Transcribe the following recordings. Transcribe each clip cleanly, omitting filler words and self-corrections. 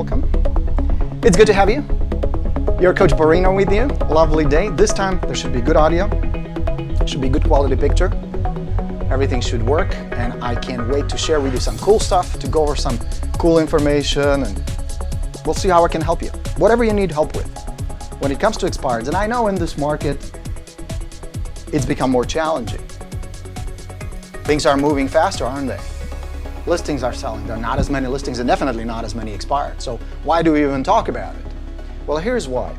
welcome. It's good to have you. Your Coach Borino with you. Lovely day. This time there should be good audio, should be good quality picture. Everything should work, and I can't wait to share with you some cool stuff, to go over some cool information, and we'll see how I can help you. Whatever you need help with. When it comes to expireds, and I know in this market, it's become more challenging. Things are moving faster, aren't they? Listings are selling. There are not as many listings and definitely not as many expired. So why do we even talk about it? Well, here's why.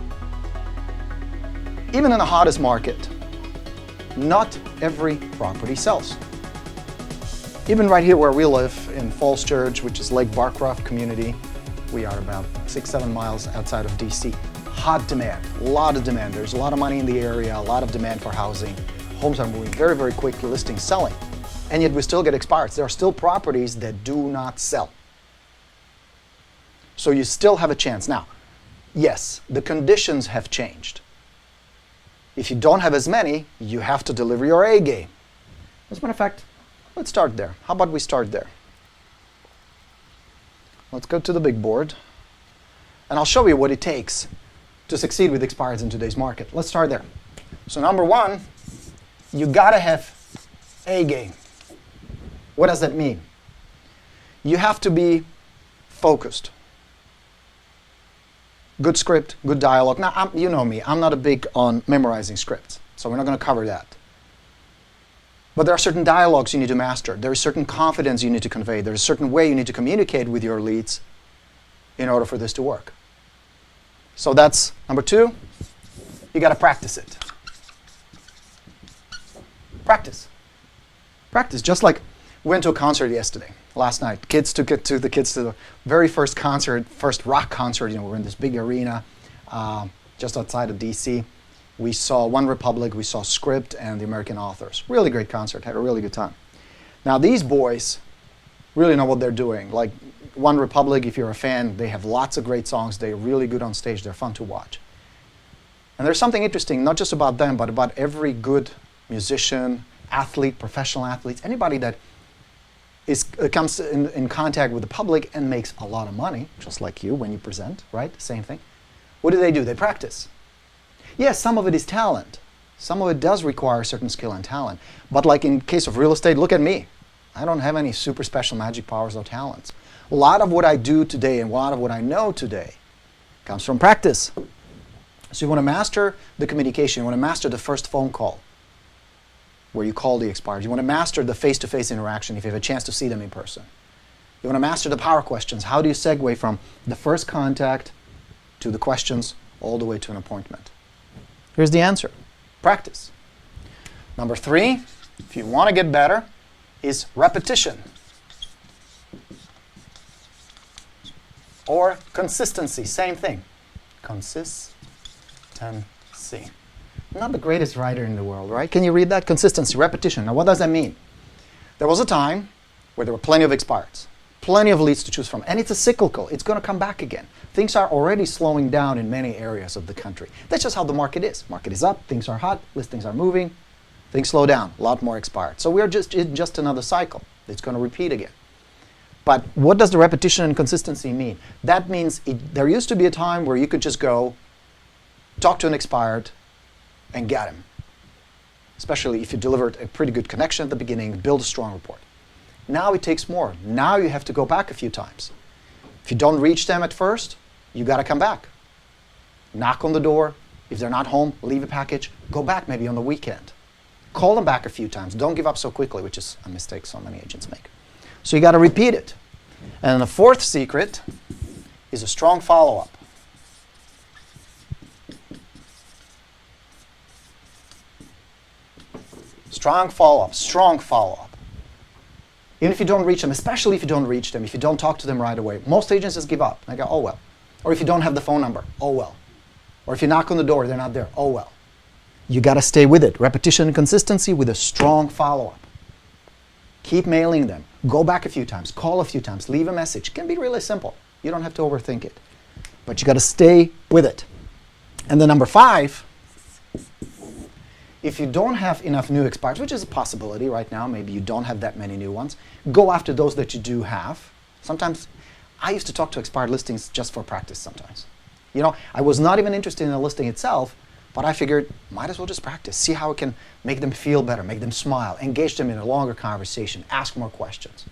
Even in the hottest market, not every property sells. Even right here where we live in Falls Church, which is Lake Barcroft community, we are about 6-7 miles outside of DC. Hot demand, a lot of demand. There's a lot of money in the area, a lot of demand for housing. Homes are moving very, very quickly, listings selling. And yet we still get expireds. There are still properties that do not sell. So you still have a chance. Now, yes, the conditions have changed. If you don't have as many, you have to deliver your A game. As a matter of fact, let's start there. How about we start there? Let's go to the big board, and I'll show you what it takes to succeed with expireds in today's market. Let's start there. So number one, you gotta have A game. What does that mean? You have to be focused. Good script, good dialogue. Now, you know me, I'm not a big on memorizing scripts, so we're not going to cover that. But there are certain dialogues you need to master. There is certain confidence you need to convey. There's a certain way you need to communicate with your leads in order for this to work. So that's number two. You got to practice it. Practice. Practice, just like we went to a concert yesterday, last night. The kids took the kids to the very first concert, first rock concert. You know, we're in this big arena just outside of DC. We saw One Republic, we saw Script and the American Authors. Really great concert, had a really good time. Now these boys really know what they're doing. Like One Republic, if you're a fan, they have lots of great songs. They're really good on stage. They're fun to watch. And there's something interesting, not just about them, but about every good musician, athlete, professional athletes, anybody that comes in contact with the public and makes a lot of money, just like you when you present, right? Same thing. What do? They practice. Yes, some of it is talent. Some of it does require certain skill and talent. But like in case of real estate, look at me. I don't have any super special magic powers or talents. A lot of what I do today and a lot of what I know today comes from practice. So you want to master the communication. You want to master the first phone call, where you call the expired. You want to master the face-to-face interaction if you have a chance to see them in person. You want to master the power questions. How do you segue from the first contact to the questions all the way to an appointment? Here's the answer. Practice. Number three, if you want to get better, is repetition. Or consistency, same thing. Consistency. Not the greatest writer in the world, right? Can you read that? Consistency, repetition. Now, what does that mean? There was a time where there were plenty of expireds, plenty of leads to choose from, and it's a cyclical. It's going to come back again. Things are already slowing down in many areas of the country. That's just how the market is. Market is up, things are hot, listings are moving, things slow down, a lot more expired. So we're just in just another cycle. It's going to repeat again. But what does the repetition and consistency mean? That means there used to be a time where you could just go talk to an expired and get him, especially if you delivered a pretty good connection at the beginning, build a strong rapport. Now it takes more. Now you have to go back a few times. If you don't reach them at first, you got to come back. Knock on the door. If they're not home, leave a package. Go back maybe on the weekend. Call them back a few times. Don't give up so quickly, which is a mistake so many agents make. So you got to repeat it. And the fourth secret is a strong follow-up. Strong follow-up, strong follow-up. Even if you don't reach them, especially if you don't reach them, if you don't talk to them right away, most agents just give up. They go, oh well. Or if you don't have the phone number, oh well. Or if you knock on the door, they're not there, oh well. You got to stay with it. Repetition and consistency with a strong follow-up. Keep mailing them. Go back a few times, call a few times, leave a message. It can be really simple. You don't have to overthink it. But you got to stay with it. And then number 5, if you don't have enough new expireds, which is a possibility right now, maybe you don't have that many new ones, go after those that you do have. Sometimes I used to talk to expired listings just for practice sometimes. You know, I was not even interested in the listing itself, but I figured, might as well just practice, see how it can make them feel better, make them smile, engage them in a longer conversation, ask more questions.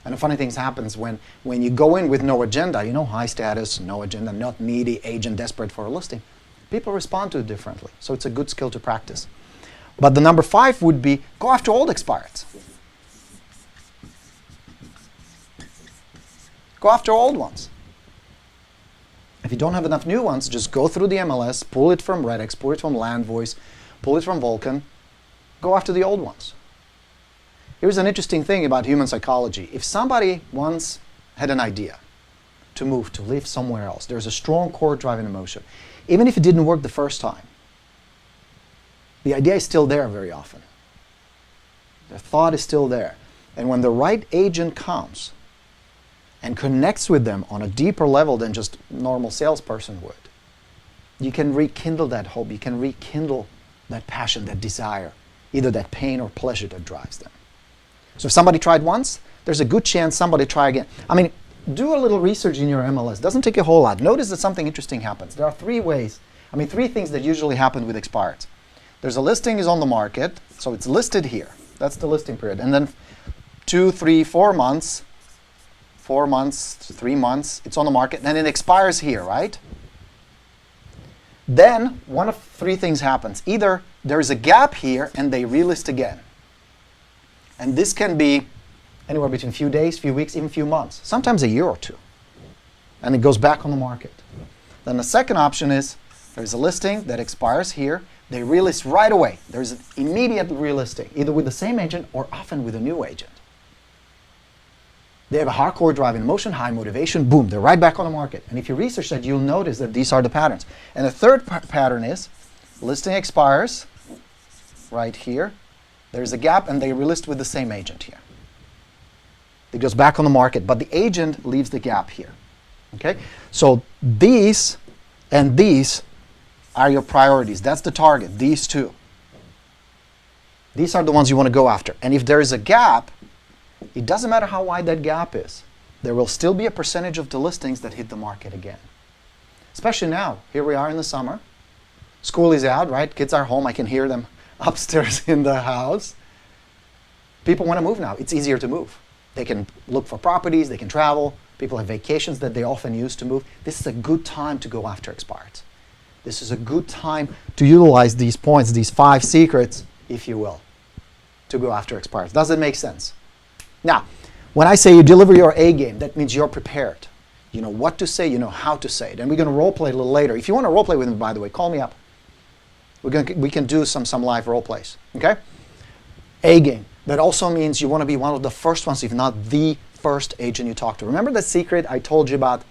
And the funny things happens when you go in with no agenda, you know, high status, no agenda, not needy, agent desperate for a listing, people respond to it differently. So it's a good skill to practice. But the number 5 would be go after old expireds. Go after old ones. If you don't have enough new ones, just go through the MLS, pull it from Redx, pull it from LandVoice, pull it from Vulcan, go after the old ones. Here's an interesting thing about human psychology. If somebody once had an idea to move, to live somewhere else, there's a strong core driving emotion. Even if it didn't work the first time, the idea is still there very often. The thought is still there. And when the right agent comes and connects with them on a deeper level than just a normal salesperson would, you can rekindle that hope, you can rekindle that passion, that desire, either that pain or pleasure that drives them. So if somebody tried once, there's a good chance somebody try again. I mean, do a little research in your MLS. It doesn't take a whole lot. Notice that something interesting happens. There are 3 things that usually happen with expireds. There's a listing is on the market, so it's listed here. That's the listing period. And then 2, 3, 4 months, 4 months, 3 months, it's on the market, and then it expires here, right? Then one of 3 things happens. Either there is a gap here and they relist again. And this can be anywhere between a few days, few weeks, even a few months, sometimes a year or 2. And it goes back on the market. Then the second option is there's a listing that expires here. They relist right away. There's an immediate relisting, either with the same agent or often with a new agent. They have a hardcore driving emotion, high motivation, boom, they're right back on the market. And if you research that, you'll notice that these are the patterns. And the third pattern is listing expires right here. There's a gap, and they relist with the same agent here. It goes back on the market, but the agent leaves the gap here. Okay? So these and these are your priorities. That's the target, these 2. These are the ones you want to go after. And if there is a gap, it doesn't matter how wide that gap is. There will still be a percentage of the listings that hit the market again. Especially now. Here we are in the summer. School is out, right? Kids are home. I can hear them upstairs in the house. People want to move now. It's easier to move. They can look for properties. They can travel. People have vacations that they often use to move. This is a good time to go after expireds. This is a good time to utilize these points, these 5 secrets, if you will, to go after expireds. Does it make sense? Now, when I say you deliver your A game, that means you're prepared. You know what to say, you know how to say it. And we're going to role play a little later. If you want to role play with me, by the way, call me up. We can do some live role plays. Okay? A game. That also means you want to be one of the first ones, if not the first agent you talk to. Remember the secret I told you about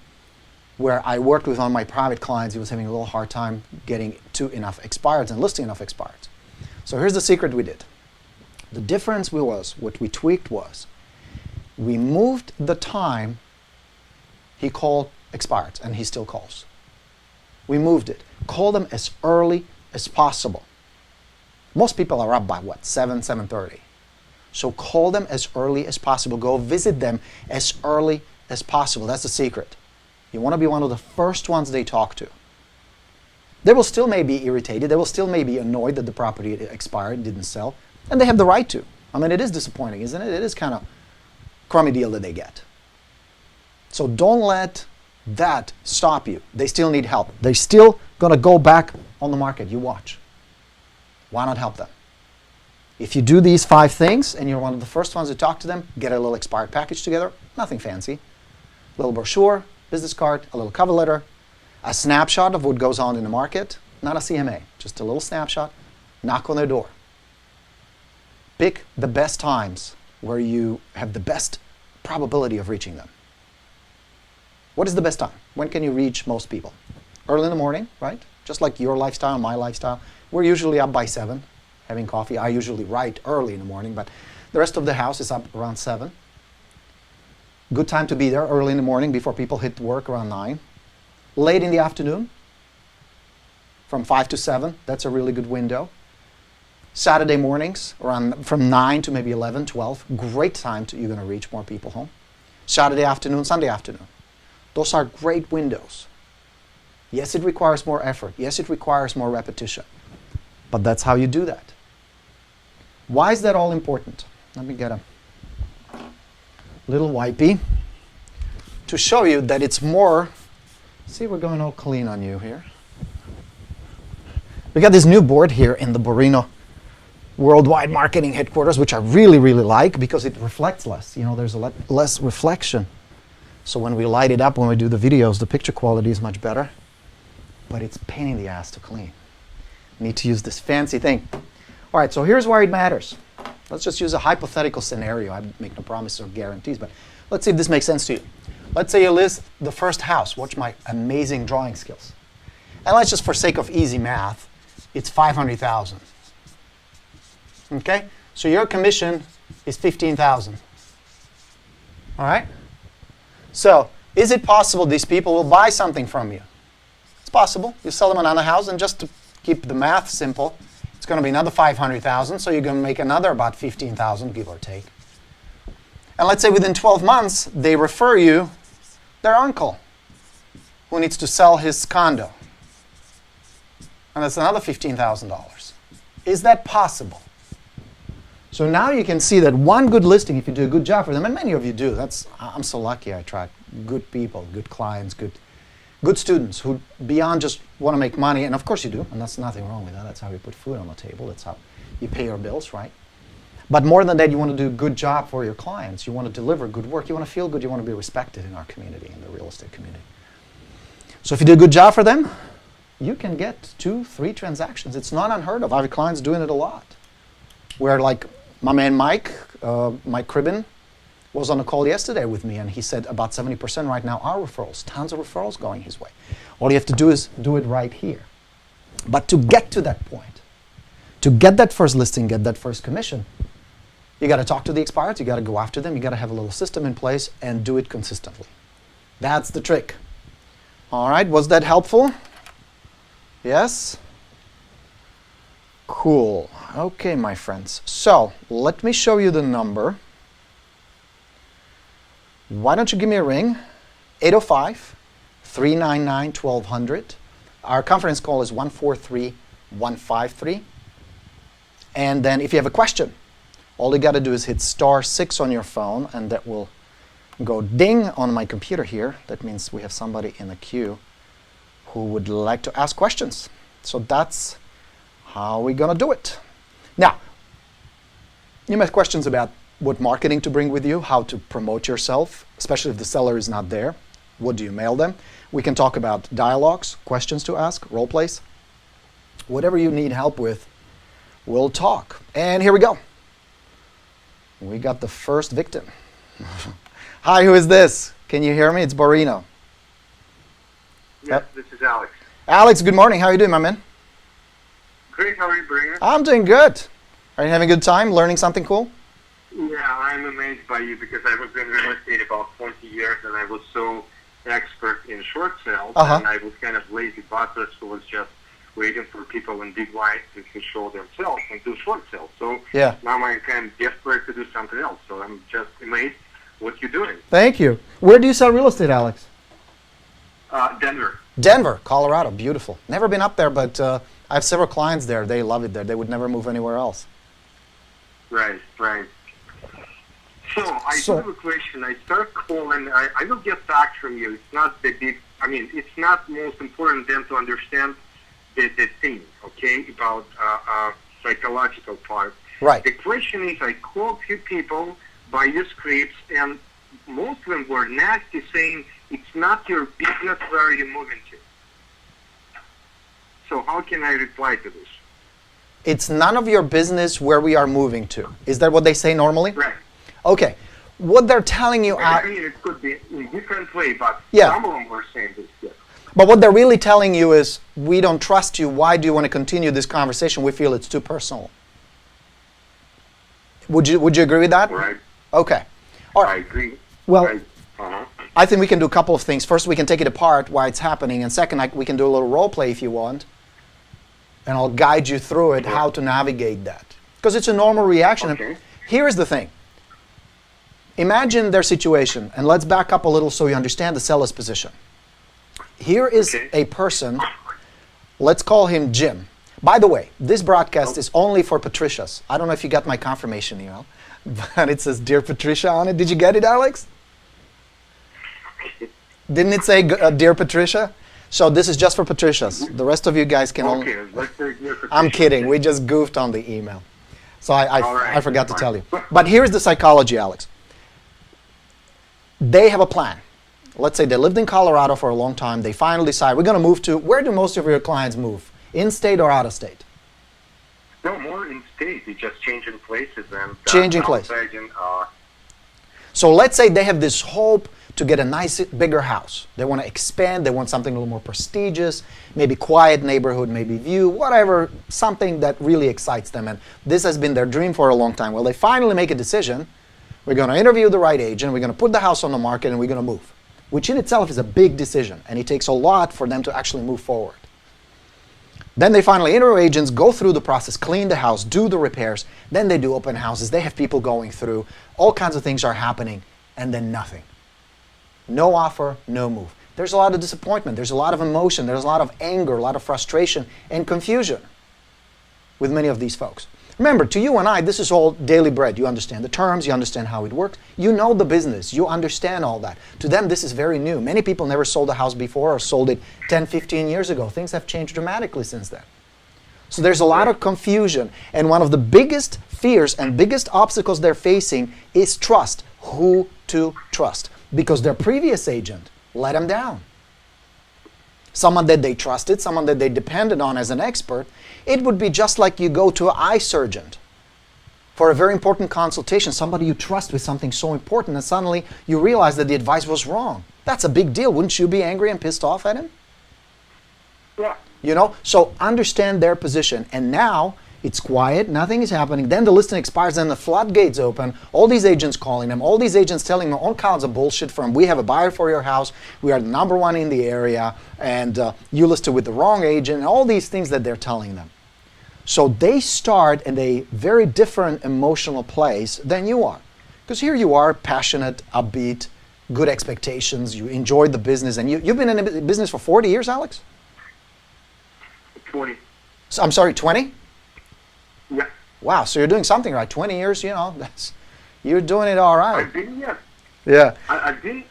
where I worked with one of my private clients? He was having a little hard time getting to enough expireds and listing enough expireds. So here's the secret we did. The difference was, what we tweaked was, we moved the time he called expireds, and he still calls. We moved it. Call them as early as possible. Most people are up by what, 7:30. So call them as early as possible. Go visit them as early as possible. That's the secret. You want to be one of the first ones they talk to. They will still may be irritated. They will still may be annoyed that the property expired, didn't sell. And they have the right to. I mean, it is disappointing, isn't it? It is kind of crummy deal that they get. So don't let that stop you. They still need help. They're still going to go back on the market. You watch. Why not help them? If you do these 5 things and you're one of the first ones to talk to them, get a little expired package together. Nothing fancy. A little brochure, business card, a little cover letter, a snapshot of what goes on in the market. Not a CMA, just a little snapshot. Knock on their door. Pick the best times where you have the best probability of reaching them. What is the best time? When can you reach most people? Early in the morning, right? Just like your lifestyle, my lifestyle. We're usually up by 7, having coffee. I usually write early in the morning, but the rest of the house is up around 7. Good time to be there early in the morning before people hit work around 9. Late in the afternoon, from 5 to 7. That's a really good window. Saturday mornings, around from 9 to maybe 11, 12. Great time you're going to reach more people home. Saturday afternoon, Sunday afternoon. Those are great windows. Yes, it requires more effort. Yes, it requires more repetition. But that's how you do that. Why is that all important? Let me get a little wipey to show you that it's more. See, we're going all clean on you here. We got this new board here in the Borino Worldwide Marketing Headquarters, which I really, really like because it reflects less. You know, there's a lot less reflection. So when we light it up, when we do the videos, the picture quality is much better. But it's a pain in the ass to clean. Need to use this fancy thing. All right, so here's why it matters. Let's just use a hypothetical scenario. I make no promises or guarantees, but let's see if this makes sense to you. Let's say you list the first house. Watch my amazing drawing skills. And let's just, for sake of easy math, it's 500,000. Okay? So your commission is 15,000. All right? So is it possible these people will buy something from you? It's possible. You sell them another house, and just to keep the math simple, it's going to be another 500,000, so you're going to make another about 15,000, give or take. And let's say within 12 months, they refer you their uncle who needs to sell his condo. And that's another $15,000. Is that possible? So now you can see that one good listing, if you do a good job for them, and many of you do, I'm so lucky I attract good people, good clients, good students who beyond just want to make money, and of course you do, and that's nothing wrong with that. That's how you put food on the table. That's how you pay your bills, right? But more than that, you want to do a good job for your clients. You want to deliver good work. You want to feel good. You want to be respected in our community, in the real estate community. So if you do a good job for them, you can get 2, 3 transactions. It's not unheard of. I have clients doing it a lot. Where like my man Mike Cribbin, was on a call yesterday with me, and he said about 70% right now are referrals. Tons of referrals going his way. All you have to do is do it right here. But to get to that point, to get that first listing, get that first commission, you got to talk to the expireds, you got to go after them, you got to have a little system in place and do it consistently. That's the trick. All right, was that helpful? Yes? Cool. Okay, my friends. So let me show you the number. Why don't you give me a ring? 805-399-1200. Our conference call is 143-153. And then if you have a question, all you got to do is hit *6 on your phone, and that will go ding on my computer here. That means we have somebody in the queue who would like to ask questions. So that's how we're going to do it. Now, you may have questions about what marketing to bring with you, how to promote yourself, especially if the seller is not there. What do you mail them? We can talk about dialogues, questions to ask, role plays. Whatever you need help with, we'll talk. And here we go. We got the first victim. Hi, who is this? Can you hear me? It's Borino. Yes, this is Alex. Alex, good morning. How are you doing, my man? Great, how are you, Borino? I'm doing good. Are you having a good time, learning something cool? Yeah, I'm amazed by you because I was in real estate about 20 years and I was so expert in short sales, and I was kind of lazy busters who was just waiting for people in big lights to show themselves and do short sales. So yeah. Now I'm kind of desperate to do something else. So I'm just amazed what you're doing. Thank you. Where do you sell real estate, Alex? Denver. Denver, Colorado. Beautiful. Never been up there, but I have several clients there. They love it there. They would never move anywhere else. Right, right. So I do have a question. I start calling. I will get back from you. It's not the big. I mean, it's not most important than to understand the thing, okay, about psychological part. Right. The question is, I called a few people by your scripts, and most of them were nasty, saying it's not your business where you're moving to. So how can I reply to this? It's none of your business where we are moving to. Is that what they say normally? Right. Okay. What they're telling you... I mean, it could be in a different way, but yeah. Some of them were saying this, yes. But what they're really telling you is, we don't trust you. Why do you want to continue this conversation? We feel it's too personal. Would you agree with that? Right. Okay. All right. I agree. Well, I think we can do a couple of things. First, we can take it apart, why it's happening. And second, we can do a little role play if you want. And I'll guide you through it, how to navigate that. Because it's a normal reaction. Okay. Here is the thing. Imagine their situation, and let's back up a little so you understand the seller's position. Here is a person, let's call him Jim. By the way, this broadcast is only for Patricias. I don't know if you got my confirmation email, but it says Dear Patricia on it. Did you get it, Alex? Didn't it say Dear Patricia? So this is just for Patricias. The rest of you guys can only... Let's say Dear Patricia. I'm kidding. We just goofed on the email. So right, I forgot to tell you. But here's the psychology, Alex. They have a plan. Let's say they lived in Colorado for a long time. They finally decide, we're going to move to... Where do most of your clients move? In-state or out-of-state? No, more in-state. It's just changing places. And changing places. So let's say they have this hope to get a nice, bigger house. They want to expand. They want something a little more prestigious, maybe quiet neighborhood, maybe view, whatever, something that really excites them. And this has been their dream for a long time. Well, they finally make a decision. We're going to interview the right agent. We're going to put the house on the market, and we're going to move, which in itself is a big decision. And it takes a lot for them to actually move forward. Then they finally interview agents, go through the process, clean the house, do the repairs. Then they do open houses. They have people going through. All kinds of things are happening, and then nothing. No offer, no move. There's a lot of disappointment. There's a lot of emotion. There's a lot of anger, a lot of frustration, and confusion with many of these folks. Remember, to you and I, this is all daily bread. You understand the terms. You understand how it works. You know the business. You understand all that. To them, this is very new. Many people never sold a house before or sold it 10, 15 years ago. Things have changed dramatically since then. So there's a lot of confusion. And one of the biggest fears and biggest obstacles they're facing is trust. Who to trust? Because their previous agent let them down. Someone that they trusted, someone that they depended on as an expert. It would be just like you go to an eye surgeon for a very important consultation, somebody you trust with something so important, and suddenly you realize that the advice was wrong. That's a big deal. Wouldn't you be angry and pissed off at him? Yeah. You know, so understand their position. And now it's quiet, nothing is happening. Then the listing expires, then the floodgates open. All these agents calling them, all these agents telling them all kinds of bullshit from, we have a buyer for your house, we are the #1 in the area, and you listed with the wrong agent, and all these things that they're telling them. So they start in a very different emotional place than you are. Because here you are, passionate, upbeat, good expectations, you enjoyed the business, and you've been in the business for 40 years, Alex? 20. So, I'm sorry, 20? Yeah. Wow, so you're doing something right. 20 years, you know, you're doing it all right. I've been, yeah. Yeah. I've been,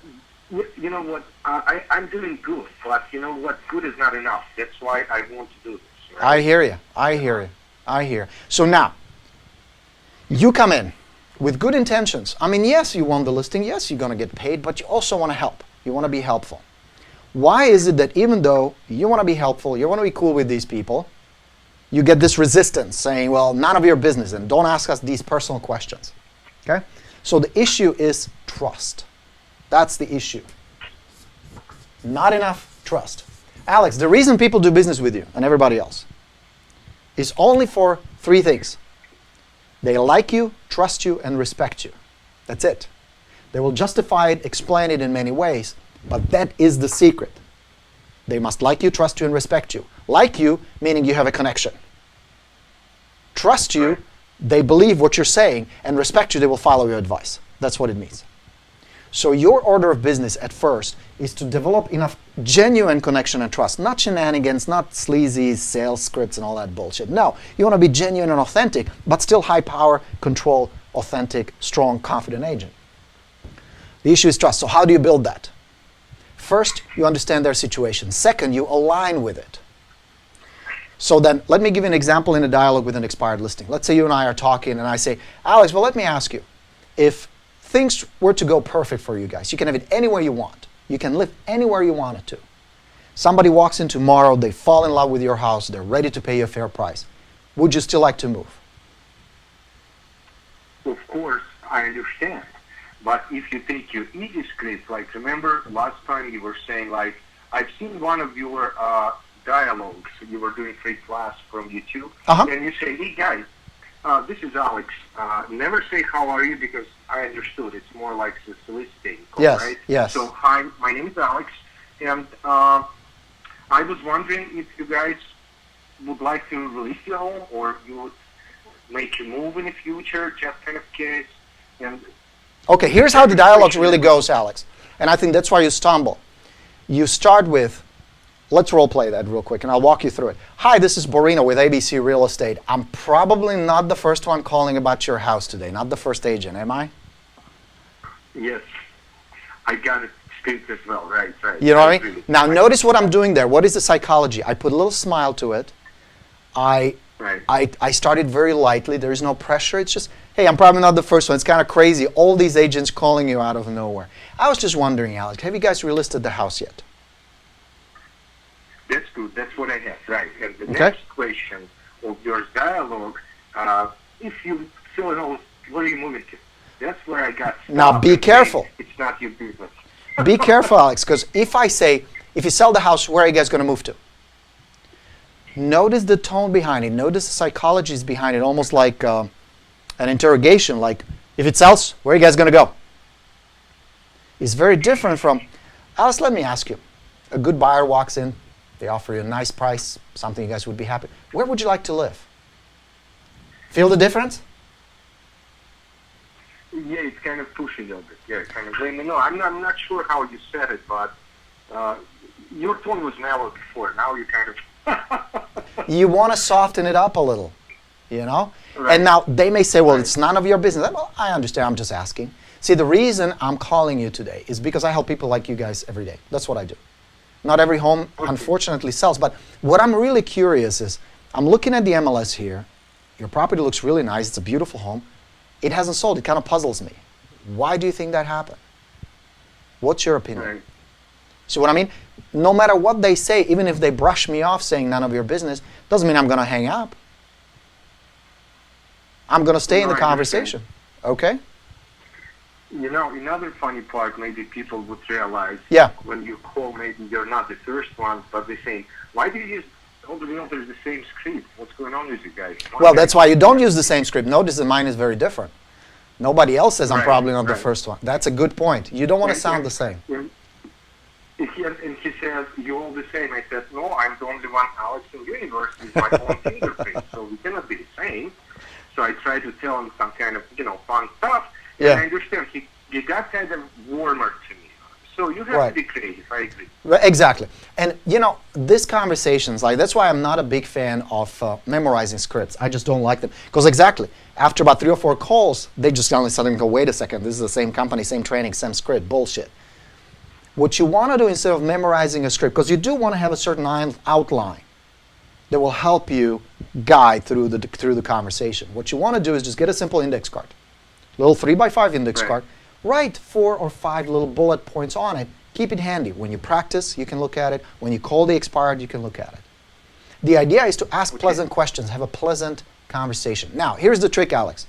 you know what, I'm doing good, but you know what, good is not enough. That's why I want to do this. Right? I hear you. So now, you come in with good intentions. I mean, yes, you want the listing. Yes, you're going to get paid, but you also want to help. You want to be helpful. Why is it that even though you want to be helpful, you want to be cool with these people, you get this resistance saying, well, none of your business, and don't ask us these personal questions. Okay? So the issue is trust. That's the issue. Not enough trust. Alex, the reason people do business with you and everybody else is only for 3 things. They like you, trust you, and respect you. That's it. They will justify it, explain it in many ways, but that is the secret. They must like you, trust you, and respect you. Like you, meaning you have a connection. Trust you, they believe what you're saying, and respect you, they will follow your advice. That's what it means. So your order of business at first is to develop enough genuine connection and trust, not shenanigans, not sleazy sales scripts and all that bullshit. No, you want to be genuine and authentic, but still high power, control, authentic, strong, confident agent. The issue is trust. So how do you build that? First, you understand their situation. Second, you align with it. So then, let me give you an example in a dialogue with an expired listing. Let's say you and I are talking and I say, Alex, well, let me ask you, if things were to go perfect for you guys, you can have it anywhere you want. You can live anywhere you want it to. Somebody walks in tomorrow, they fall in love with your house, they're ready to pay you a fair price. Would you still like to move? Of course, I understand. But if you take your easy script, like remember last time you were saying, like, I've seen one of your dialogues, you were doing free class from YouTube, and you say, hey guys, this is Alex. Never say how are you because I understood. It's more like the soliciting call, right? Yes. So, hi, my name is Alex, and I was wondering if you guys would like to release your home or you would make a move in the future, just kind of case. And Okay, here's how the dialogue really goes, Alex. And I think that's why you stumble. You start with, let's role play that real quick, and I'll walk you through it. Hi, this is Borino with ABC Real Estate. I'm probably not the first one calling about your house today, not the first agent, am I? Yes, I got it straight as well, right. You know what I mean? Now, notice what I'm doing there. What is the psychology? I put a little smile to it. I started very lightly. There is no pressure. It's just, hey, I'm probably not the first one. It's kind of crazy. All these agents calling you out of nowhere. I was just wondering, Alex, have you guys relisted the house yet? That's good. That's what I have, right. And the next question of your dialogue, if you sell a house, where are you moving to? That's where I got stopped. Now, be careful. It's not your business. Be careful, Alex, because if I say, if you sell the house, where are you guys going to move to? Notice the tone behind it. Notice the psychologies behind it, almost like an interrogation, like, if it sells, where are you guys going to go? It's very different from, Alex, let me ask you. A good buyer walks in. They offer you a nice price, something you guys would be happy. Where would you like to live? Feel the difference? Yeah, it's kind of pushy a little bit. Yeah, kind of blaming. No, I'm not sure how you said it, but your tone was mellow before. Now you kind of... You want to soften it up a little, you know? Right. And now they may say, well, it's none of your business. Well, I understand. I'm just asking. See, the reason I'm calling you today is because I help people like you guys every day. That's what I do. Not every home, unfortunately, sells. But what I'm really curious is, I'm looking at the MLS here. Your property looks really nice. It's a beautiful home. It hasn't sold. It kind of puzzles me. Why do you think that happened? What's your opinion? Right. See what I mean? No matter what they say, even if they brush me off saying none of your business, doesn't mean I'm going to hang up. I'm going to stay in the conversation. Okay? You know, another funny part, maybe people would realize, when you call, maybe you're not the first one, but they say, why do you use all the realtors the same script? What's going on with you guys? Well, that's why you don't use the same script. Notice that mine is very different. Nobody else says I'm probably not the first one. That's a good point. You don't want to sound the same. And he says, you're all the same. I said, no, I'm the only one, Alex, in the universe with my own fingerprint, so we cannot be the same. So I try to tell him some kind of, fun stuff. And I understand he got kind of warmer to me. So you have to be creative, I agree. Exactly. And, these conversations, that's why I'm not a big fan of memorizing scripts. I just don't like them. Because after about 3 or 4 calls, they just suddenly go, wait a second, this is the same company, same training, same script, bullshit. What you want to do instead of memorizing a script, because you do want to have a certain outline that will help you guide through the conversation. What you want to do is just get a simple index card. Little 3x5 index card. Write 4 or 5 little bullet points on it. Keep it handy. When you practice, you can look at it. When you call the expired, you can look at it. The idea is to ask pleasant questions, have a pleasant conversation. Now, here's the trick, Alex.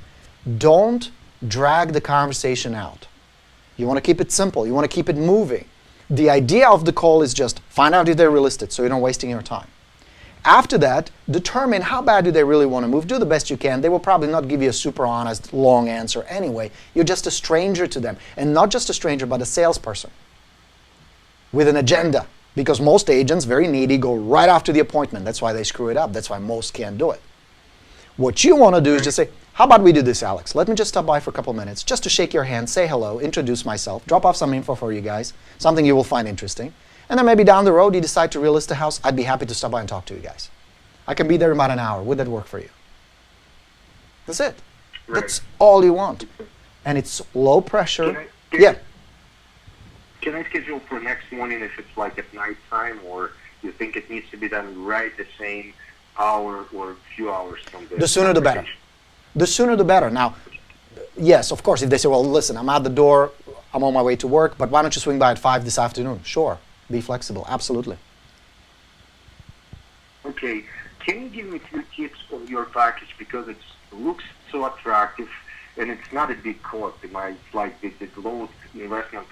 Don't drag the conversation out. You want to keep it simple. You want to keep it moving. The idea of the call is just find out if they're relisted so you're not wasting your time. After that, determine how bad do they really want to move. Do the best you can. They will probably not give you a super honest, long answer anyway. You're just a stranger to them. And not just a stranger, but a salesperson with an agenda. Because most agents, very needy, go right after the appointment. That's why they screw it up. That's why most can't do it. What you want to do is just say, how about we do this, Alex? Let me just stop by for a couple minutes just to shake your hand, say hello, introduce myself, drop off some info for you guys, something you will find interesting. And then maybe down the road you decide to relist the house. I'd be happy to stop by and talk to you guys. I can be there in about an hour. Would that work for you? That's it. That's all you want. And it's low pressure. Can I schedule for next morning if it's like at night time, or you think it needs to be done right the same hour or a few hours from the sooner the better. The sooner the better. Now, yes, of course, if they say, well, listen, I'm at the door, I'm on my way to work, but why don't you swing by at 5 this afternoon? Sure. Be flexible. Absolutely. Okay. Can you give me 2 tips on your package, because it looks so attractive and it's not a big cost. It's like the lowest investment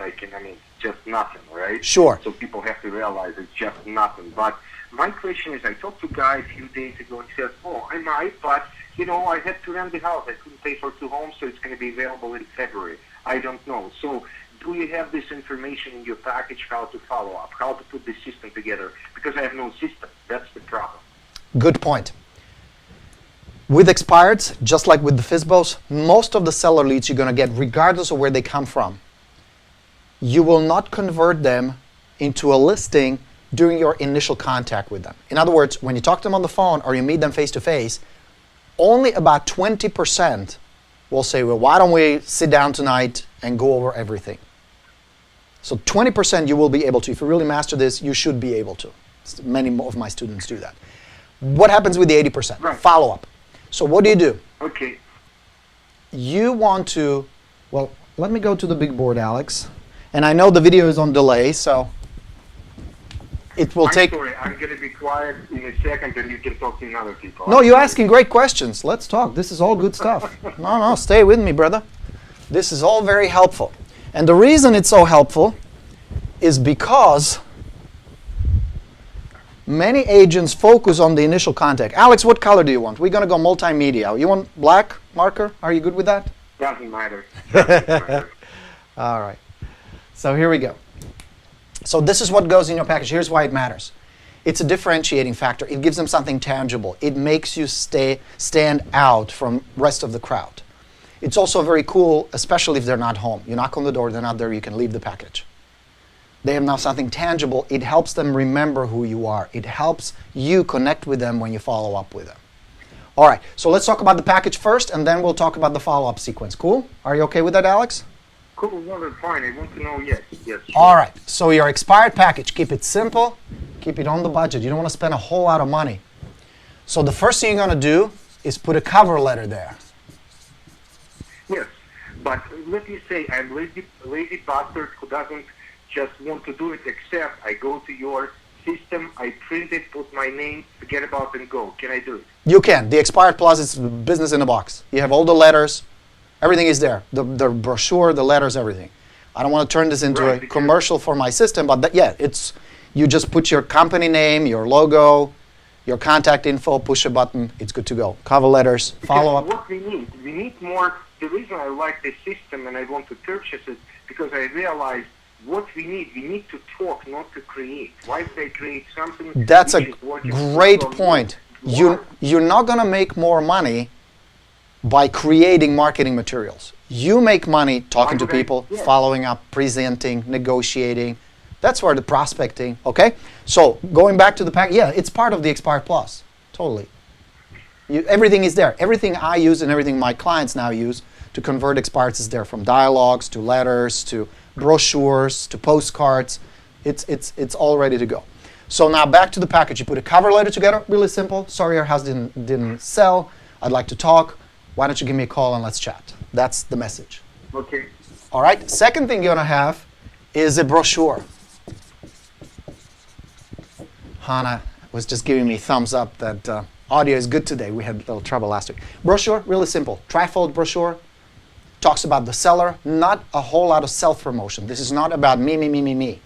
just nothing, right? Sure. So people have to realize it's just nothing. But my question is, I talked to a guy a few days ago and he said, I might, but I had to rent the house. I couldn't pay for 2 homes, so it's going to be available in February. I don't know. So do you have this information in your package, how to follow up, how to put the system together? Because I have no system. That's the problem. Good point. With expireds, just like with the FizzBos, most of the seller leads you're going to get, regardless of where they come from, you will not convert them into a listing during your initial contact with them. In other words, when you talk to them on the phone or you meet them face to face, only about 20% will say, well, why don't we sit down tonight and go over everything? So 20% you will be able to. If you really master this, you should be able to. Many of my students do that. What happens with the 80%? Right. Follow-up. So what do? Okay. You want to, well, let me go to the big board, Alex. And I know the video is on delay, so it will take... Sorry, I'm going to be quiet in a second and you can talk to other people. No, you're asking great questions. Let's talk. This is all good stuff. No, stay with me, brother. This is all very helpful. And the reason it's so helpful is because many agents focus on the initial contact. Alex, what color do you want? We're going to go multimedia. You want black marker? Are you good with that? Doesn't matter. All right. So here we go. So this is what goes in your package. Here's why it matters. It's a differentiating factor. It gives them something tangible. It makes you stand out from rest of the crowd. It's also very cool, especially if they're not home. You knock on the door, they're not there, you can leave the package. They have now something tangible. It helps them remember who you are. It helps you connect with them when you follow up with them. All right, so let's talk about the package first, and then we'll talk about the follow-up sequence. Cool? Are you okay with that, Alex? Cool, well, that's fine. I want to know, yes. Sure. All right, so your expired package, keep it simple, keep it on the budget. You don't want to spend a whole lot of money. So the first thing you're going to do is put a cover letter there. Yes, but let me say I'm lazy bastard who doesn't just want to do it, except I go to your system, I print it, put my name, forget about it, and go. Can I do it? You can. The Expired Plus is business in a box. You have all the letters. Everything is there. The brochure, the letters, everything. I don't want to turn this into a commercial for my system, but it's you just put your company name, your logo, your contact info, push a button, it's good to go. Cover letters, follow up. What we need more. The reason I like this system and I want to purchase it because I realize what we need to talk, not to create. Why they create something? That's a great point. You're not going to make more money by creating marketing materials. You make money talking to people, following up, presenting, negotiating. That's where the prospecting, okay? So going back to the pack, yeah, it's part of the Expired Plus, totally. Everything is there. Everything I use and everything my clients now use to convert expireds is there, from dialogues to letters to brochures to postcards. It's all ready to go. So now back to the package. You put a cover letter together, really simple. Sorry, our house didn't sell. I'd like to talk. Why don't you give me a call and let's chat? That's the message. Okay. All right. Second thing you're going to have is a brochure. Hannah was just giving me thumbs up that audio is good today. We had a little trouble last week. Brochure, really simple. Trifold brochure. Talks about the seller, not a whole lot of self-promotion. This is not about me.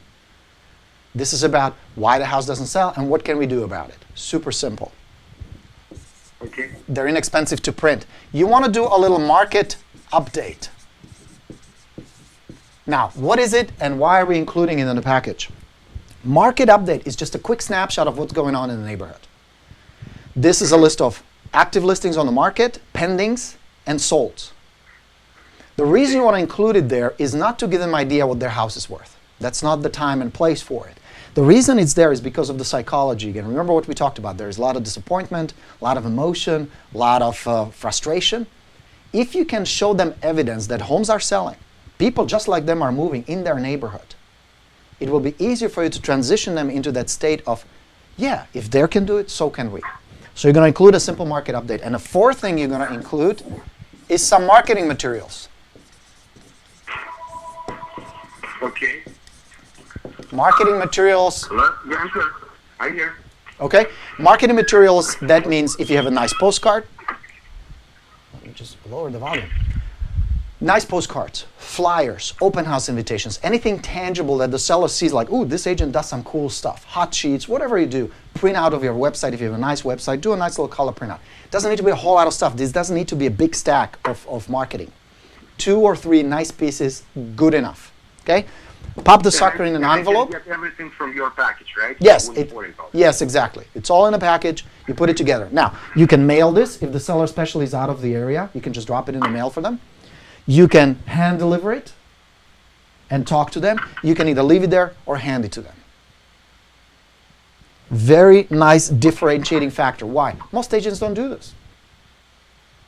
This is about why the house doesn't sell and what can we do about it. Super simple. Okay. They're inexpensive to print. You want to do a little market update. Now, what is it and why are we including it in the package? Market update is just a quick snapshot of what's going on in the neighborhood. This is a list of active listings on the market, pendings, and solds. The reason you want to include it there is not to give them an idea what their house is worth. That's not the time and place for it. The reason it's there is because of the psychology. Again, remember what we talked about. There's a lot of disappointment, a lot of emotion, a lot of frustration. If you can show them evidence that homes are selling, people just like them are moving in their neighborhood, it will be easier for you to transition them into that state of, yeah, if they can do it, so can we. So you're going to include a simple market update. And the fourth thing you're going to include is some marketing materials. Okay. Marketing materials. Hello? Yeah, I'm here. I'm here. Okay. Marketing materials, that means if you have a nice postcard, let me just lower the volume. Nice postcards, flyers, open house invitations, anything tangible that the seller sees like, ooh, this agent does some cool stuff. Hot sheets, whatever you do, print out of your website. If you have a nice website, do a nice little color printout. Doesn't need to be a whole lot of stuff. This doesn't need to be a big stack of marketing. 2 or 3 nice pieces, good enough. Okay? Pop the sucker in an And envelope. I can get everything from your package, right? Yes, I wouldn't worry about it. yes, exactly. It's all in a package. You put it together. Now, you can mail this. If the seller specially is out of the area, you can just drop it in the mail for them. You can hand deliver it and talk to them. You can either leave it there or hand it to them. Very nice differentiating factor. Why? Most agents don't do this.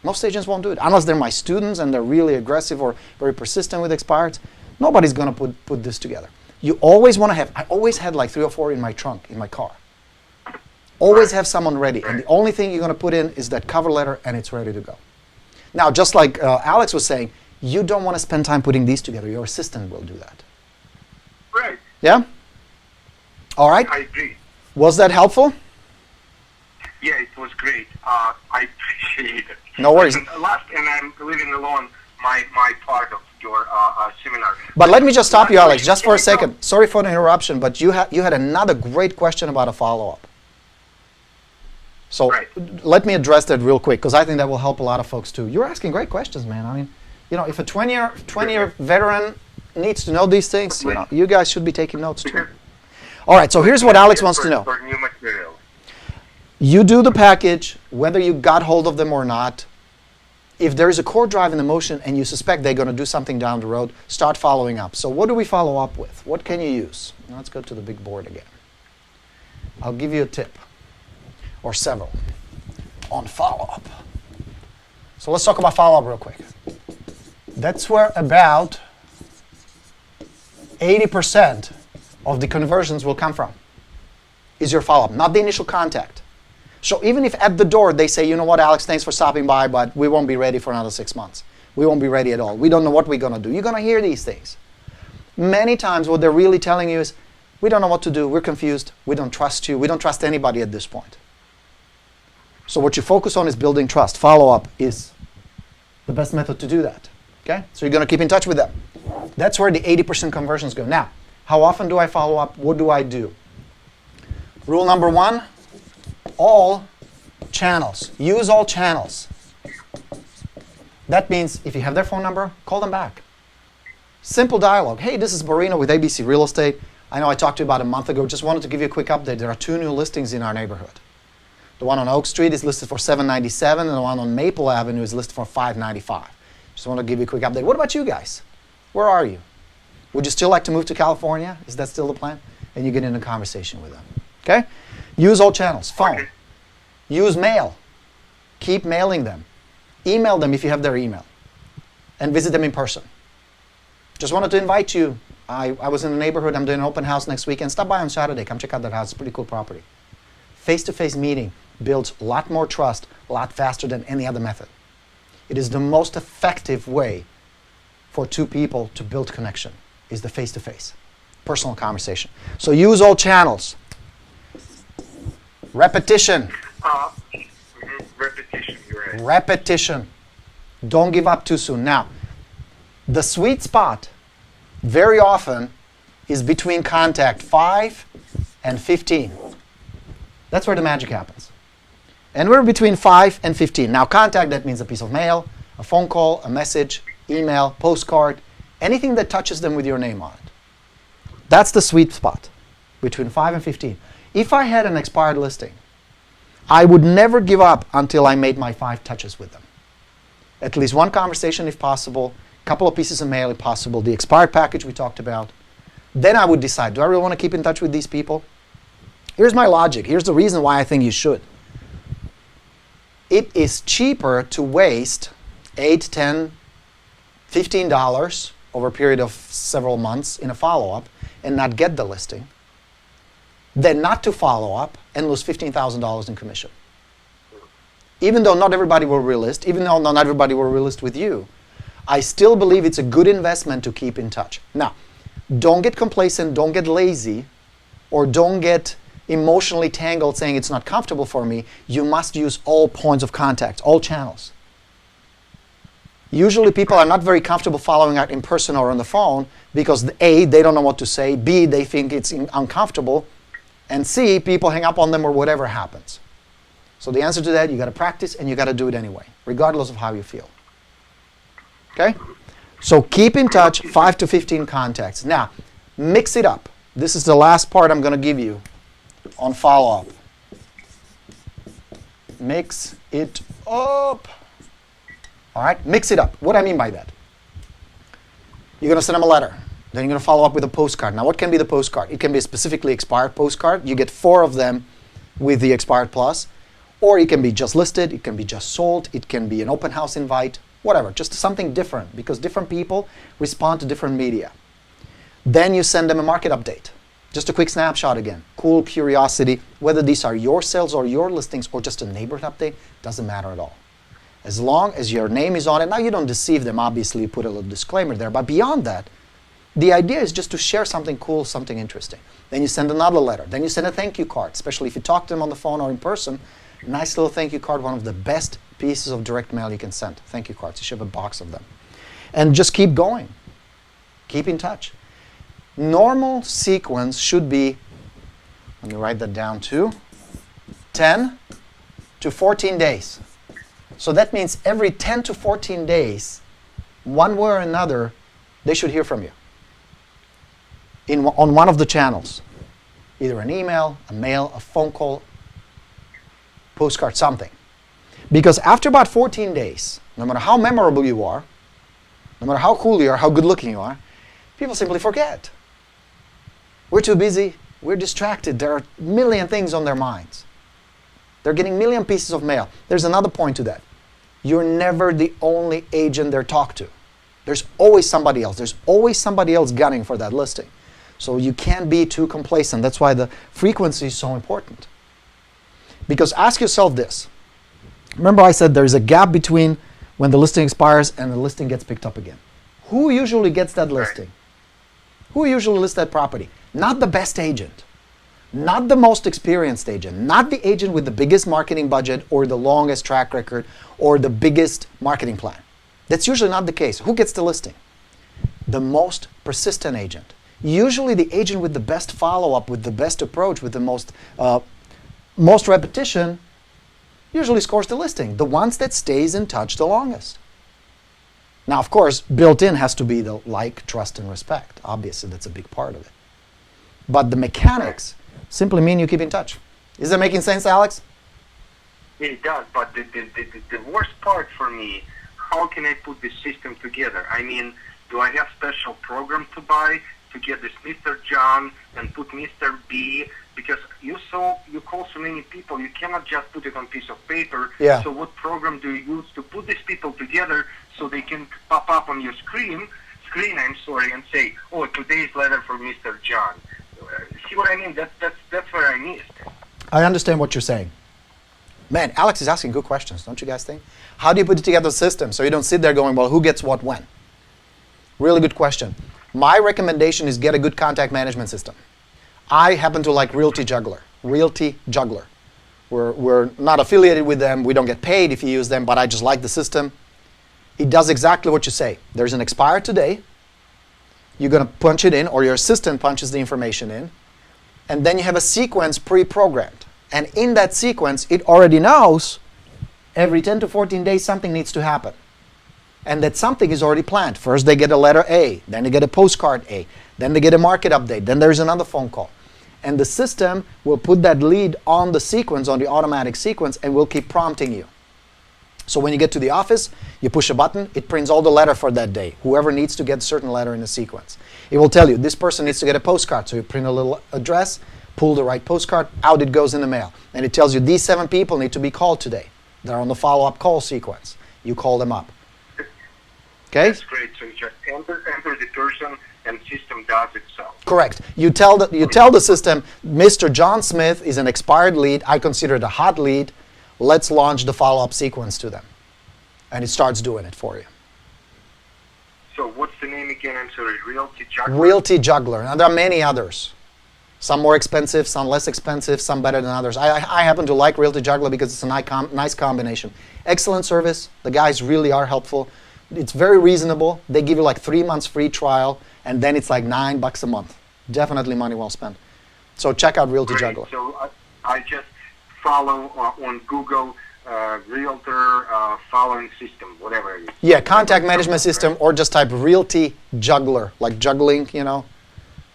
Most agents won't do it. Unless they're my students and they're really aggressive or very persistent with expireds, nobody's going to put this together. You always want to have, I always had like 3 or 4 in my trunk, in my car. Always have someone ready. And the only thing you're going to put in is that cover letter and it's ready to go. Now, just like Alex was saying, you don't want to spend time putting these together. Your assistant will do that. Right. Yeah? All right. I agree. Was that helpful? Yeah, it was great. I appreciate it. No worries. And I'm leaving alone my part of your seminar. But let me just stop you, Alex, just for a second. Sorry for the interruption, but you had another great question about a follow-up. So let me address that real quick, because I think that will help a lot of folks too. You're asking great questions, man. I mean, you know, if a 20-year veteran needs to know these things, you know, you guys should be taking notes too. All right, so here's what Alex wants to know. For new material. You do the package, whether you got hold of them or not. If there is a core drive in the motion and you suspect they're going to do something down the road, start following up. So what do we follow up with? What can you use? Now let's go to the big board again. I'll give you a tip, or several, on follow-up. So let's talk about follow-up real quick. That's where about 80% of the conversions will come from, is your follow-up, not the initial contact. So even if at the door they say, you know what, Alex, thanks for stopping by, but we won't be ready for another 6 months. We won't be ready at all. We don't know what we're going to do. You're going to hear these things. Many times what they're really telling you is, we don't know what to do. We're confused. We don't trust you. We don't trust anybody at this point. So what you focus on is building trust. Follow-up is the best method to do that. Okay? So you're going to keep in touch with them. That's where the 80% conversions go. Now, how often do I follow up? What do I do? Rule number 1, all channels. Use all channels. That means if you have their phone number, call them back. Simple dialogue. Hey, this is Barino with ABC Real Estate. I know I talked to you about a month ago. Just wanted to give you a quick update. There are 2 new listings in our neighborhood. The one on Oak Street is listed for $797, and the one on Maple Avenue is listed for $595. Just want to give you a quick update. What about you guys? Where are you? Would you still like to move to California? Is that still the plan? And you get in a conversation with them. Okay? Use all channels. Phone. Use mail. Keep mailing them. Email them if you have their email. And visit them in person. Just wanted to invite you. I was in the neighborhood. I'm doing an open house next weekend. Stop by on Saturday. Come check out that house. It's a pretty cool property. Face-to-face meeting builds a lot more trust, a lot faster than any other method. It is the most effective way for 2 people to build connection, is the face-to-face, personal conversation. So use all channels. Repetition. Repetition, you're right. Repetition. Don't give up too soon. Now, the sweet spot very often is between contact 5 and 15. That's where the magic happens. And we're between 5 and 15. Now, contact, that means a piece of mail, a phone call, a message, email, postcard, anything that touches them with your name on it. That's the sweet spot, between 5 and 15. If I had an expired listing, I would never give up until I made my 5 touches with them. At least 1 conversation if possible, a couple of pieces of mail if possible, the expired package we talked about. Then I would decide, do I really want to keep in touch with these people? Here's my logic. Here's the reason why I think you should. It is cheaper to waste $8, $10, $15 over a period of several months in a follow-up and not get the listing than not to follow up and lose $15,000 in commission. Even though not everybody will relist, even though not everybody will relist with you, I still believe it's a good investment to keep in touch. Now, don't get complacent, don't get lazy, or don't get emotionally tangled saying it's not comfortable for me. You must use all points of contact, all channels. Usually people are not very comfortable following up in person or on the phone because A, they don't know what to say, B, they think it's uncomfortable, and C, people hang up on them or whatever happens. So the answer to that, you got to practice and you got to do it anyway, regardless of how you feel. Okay? So keep in touch, 5 to 15 contacts. Now, Mix it up. This is the last part I'm going to give you on follow-up. Mix it up. All right, mix it up. What do I mean by that? You're going to send them a letter. Then you're going to follow up with a postcard. Now, what can be the postcard? It can be a specifically expired postcard. You get 4 of them with the expired plus. Or it can be just listed. It can be just sold. It can be an open house invite. Whatever, just something different, because different people respond to different media. Then you send them a market update. Just a quick snapshot again. Cool curiosity. Whether these are your sales or your listings or just a neighborhood update, doesn't matter at all. As long as your name is on it. Now, you don't deceive them, obviously, you put a little disclaimer there. But beyond that, the idea is just to share something cool, something interesting. Then you send another letter. Then you send a thank you card, especially if you talk to them on the phone or in person. Nice little thank you card, one of the best pieces of direct mail you can send. Thank you cards. You should have a box of them. And just keep going. Keep in touch. Normal sequence should be, let me write that down too, 10 to 14 days. So that means every 10 to 14 days, one way or another, they should hear from you on one of the channels. Either an email, a mail, a phone call, postcard, something. Because after about 14 days, no matter how memorable you are, no matter how cool you are, how good looking you are, people simply forget. We're too busy, we're distracted, there are a million things on their minds. They're getting a million pieces of mail. There's another point to that. You're never the only agent they're talked to. There's always somebody else. There's always somebody else gunning for that listing. So you can't be too complacent. That's why the frequency is so important. Because ask yourself this. Remember I said there's a gap between when the listing expires and the listing gets picked up again. Who usually gets that listing? Who usually lists that property? Not the best agent. Not the most experienced agent. Not the agent with the biggest marketing budget or the longest track record or the biggest marketing plan. That's usually not the case. Who gets the listing? The most persistent agent. Usually the agent with the best follow-up, with the best approach, with the most repetition, usually scores the listing. The ones that stays in touch the longest. Now, of course, built in has to be the like, trust, and respect. Obviously, that's a big part of it. But the mechanics simply mean you keep in touch. Is that making sense, Alex? It does, but the worst part for me, how can I put this system together? I mean, do I have special program to buy to get this Mr. John and put Mr. B? Because you call so many people, you cannot just put it on a piece of paper. Yeah. So what program do you use to put these people together so they can pop up on your screen, and say, oh, today's letter for Mr. John. See what I mean? That's where I missed. I understand what you're saying. Man, Alex is asking good questions, don't you guys think? How do you put it together a system so you don't sit there going, well, who gets what when? Really good question. My recommendation is get a good contact management system. I happen to like Realty Juggler. Realty Juggler. We're not affiliated with them. We don't get paid if you use them, but I just like the system. It does exactly what you say. There's an expire today. You're going to punch it in, or your assistant punches the information in, and then you have a sequence pre-programmed. And in that sequence, it already knows every 10 to 14 days something needs to happen. And that something is already planned. First they get a letter A, then they get a postcard A, then they get a market update, then there's another phone call. And the system will put that lead on the sequence, on the automatic sequence, and will keep prompting you. So when you get to the office, you push a button, it prints all the letter for that day. Whoever needs to get a certain letter in the sequence. It will tell you, this person needs to get a postcard. So you print a little address, pull the right postcard, out it goes in the mail. And it tells you, these 7 people need to be called today. They're on the follow-up call sequence. You call them up. Okay? That's great. So you just enter the person and system does itself. Correct. You tell the system, Mr. John Smith is an expired lead. I consider it a hot lead. Let's launch the follow-up sequence to them. And it starts doing it for you. So what's the name again? I'm sorry, Realty Juggler? Realty Juggler. Now there are many others. Some more expensive, some less expensive, some better than others. I happen to like Realty Juggler because it's a nice combination. Excellent service. The guys really are helpful. It's very reasonable. They give you like 3 months free trial, and then it's like $9 a month. Definitely money well spent. So check out Realty Juggler. So I just follow on Google Realtor following system, whatever it is. Yeah, contact management system, or just type Realty Juggler, like juggling,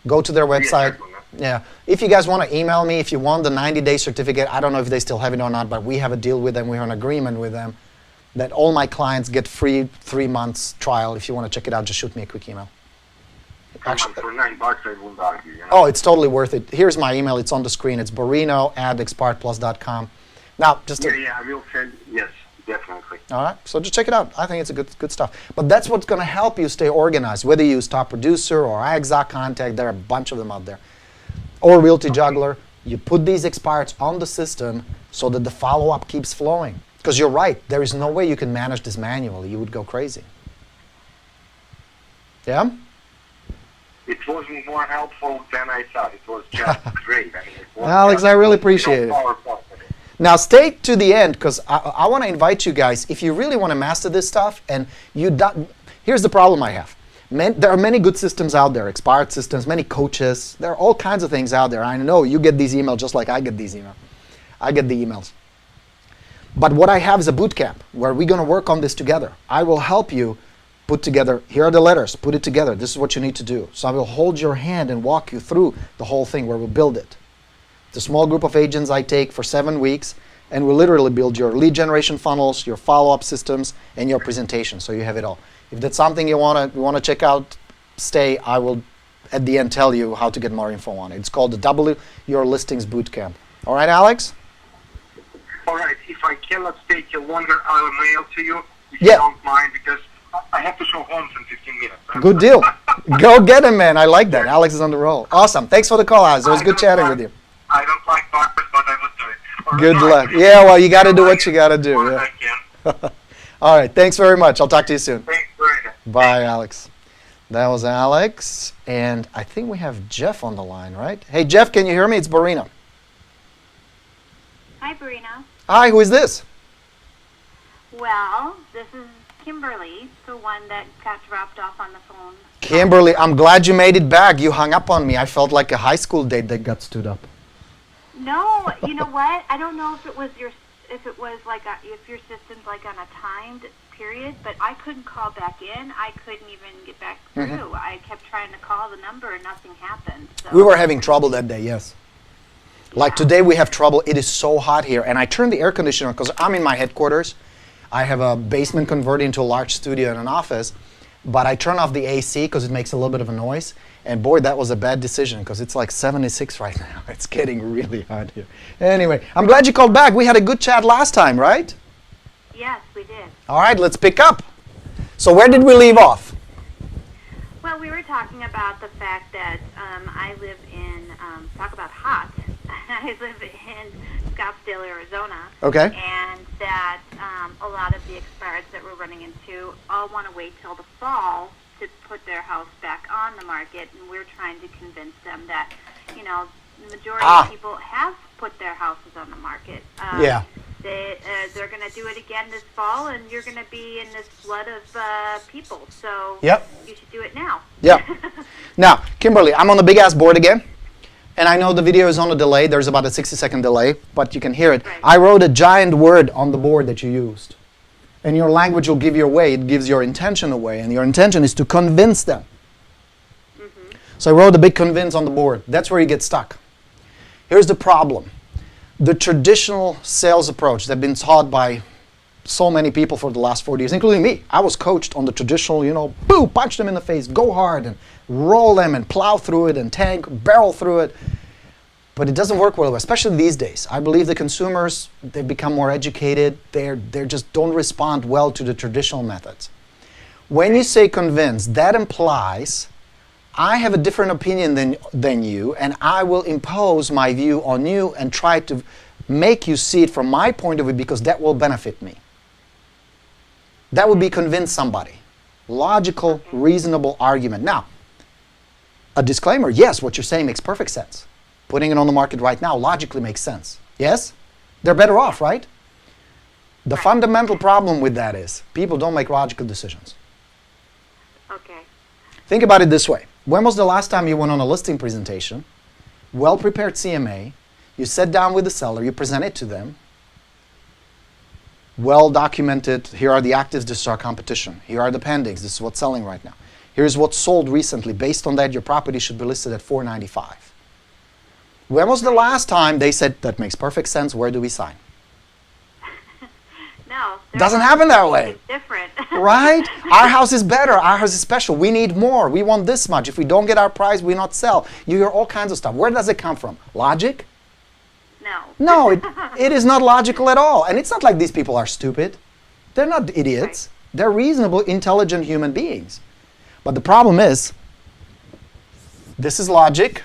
Go to their website. Yeah. If you guys want to email me, if you want the 90-day certificate, I don't know if they still have it or not, but we have a deal with them. We have an agreement with them that all my clients get free 3 months trial. If you want to check it out, just shoot me a quick email. Actually, for $9, I wouldn't argue. You know? Oh, it's totally worth it. Here's my email. It's on the screen. It's borino@expertplus.com. Now, just to, I will send. Yes, definitely. all right, so just check it out. I think it's a good stuff. But that's what's going to help you stay organized. Whether you use Top Producer or Exoc Contact, there are a bunch of them out there, or Realty Juggler. You put these expireds on the system so that the follow-up keeps flowing. Because you're right, there is no way you can manage this manually. You would go crazy. Yeah? It was more helpful than I thought. It was just great. I mean, it was Alex, just, I really appreciate it. powerful. Now stay to the end, because I want to invite you guys, if you really want to master this stuff, and here's the problem I have. There are many good systems out there, expired systems, many coaches. There are all kinds of things out there. I know you get these emails just like I get these emails. I get the emails. But what I have is a boot camp where we're going to work on this together. I will help you put together, here are the letters, put it together. This is what you need to do. So I will hold your hand and walk you through the whole thing where we'll build it. It's a small group of agents I take for 7 weeks, and we'll literally build your lead generation funnels, your follow-up systems, and your presentation, so you have it all. If that's something you want to check out, stay. I will, at the end, tell you how to get more info on it. It's called the W Your Listings Bootcamp. All right, Alex? All right. If I cannot stay till longer, I'll mail to you if Yeah. you don't mind, because I have to show homes in 15 minutes. Good deal. Go get him, man. I like that. Alex is on the roll. Awesome. Thanks for the call, Alex. It was good chatting with you. I don't like barbers, but I would do it. Or Good no, luck. I- Yeah, well, you got to do what you got to do. Or Yeah. I can. All right. Thanks very much. I'll talk to you soon. Thanks very much. Bye, Alex. That was Alex. And I think we have Jeff on the line, right? Hey, Jeff, can you hear me? It's Borina. Hi, Brina. Hi, who is this? Well, this is Kimberly, the one that got dropped off on the phone. Kimberly, I'm glad you made it back. You hung up on me. I felt like a high school date that got stood up. No, you know what? I don't know if it was if your system's like on a timed period, but I couldn't call back in. I couldn't even get back through. I kept trying to call the number and nothing happened. So. We were having trouble that day, yes. Like today we have trouble. It is so hot here. And I turned the air conditioner on because I'm in my headquarters. I have a basement converted into a large studio and an office. But I turn off the AC because it makes a little bit of a noise. And boy, that was a bad decision because it's like 76 right now. It's getting really hot here. Anyway, I'm glad you called back. We had a good chat last time, right? Yes, we did. All right, let's pick up. So where did we leave off? Well, we were talking about the fact that I live in, talk about hot, I live in Scottsdale, Arizona. Okay. And that a lot of the expireds that we're running into all want to wait till the fall to put their house back on the market, and we're trying to convince them that, you know, the majority of people have put their houses on the market. Yeah. They're going to do it again this fall, and you're going to be in this flood of people. So Yep. you should do it now. Yeah. Now, Kimberly, I'm on the big-ass board again. And I know the video is on a delay. There's about a 60-second delay, but you can hear it. Right. I wrote a giant word on the board that you used. And your language will give you away. It gives your intention away. And your intention is to convince them. Mm-hmm. So I wrote a big convince on the board. That's where you get stuck. Here's the problem. The traditional sales approach that's been taught by so many people for the last 40 years, including me. I was coached on the traditional, boo, punch them in the face, go hard, and roll them, and plow through it, and tank, barrel through it. But it doesn't work well, especially these days. I believe the consumers, they've become more educated. They just don't respond well to the traditional methods. When you say convince, that implies I have a different opinion than you, and I will impose my view on you and try to make you see it from my point of view because that will benefit me. That would be convince somebody. Logical, reasonable argument. Now, a disclaimer, yes, what you're saying makes perfect sense. Putting it on the market right now logically makes sense. Yes? They're better off, right? The fundamental problem with that is people don't make logical decisions. Okay. Think about it this way. When was the last time you went on a listing presentation, well-prepared CMA, you sat down with the seller, you present it to them, well-documented, here are the actives, this is our competition. Here are the pendings, this is what's selling right now. Here's what's sold recently. Based on that, your property should be listed at $495. When was the last time they said, that makes perfect sense, where do we sign? No. Doesn't happen that way. It's different. Right? Our house is better. Our house is special. We need more. We want this much. If we don't get our price, we not sell. You hear all kinds of stuff. Where does it come from? Logic? No. No, it is not logical at all. And it's not like these people are stupid. They're not idiots. Right. They're reasonable, intelligent human beings. But the problem is, this is logic.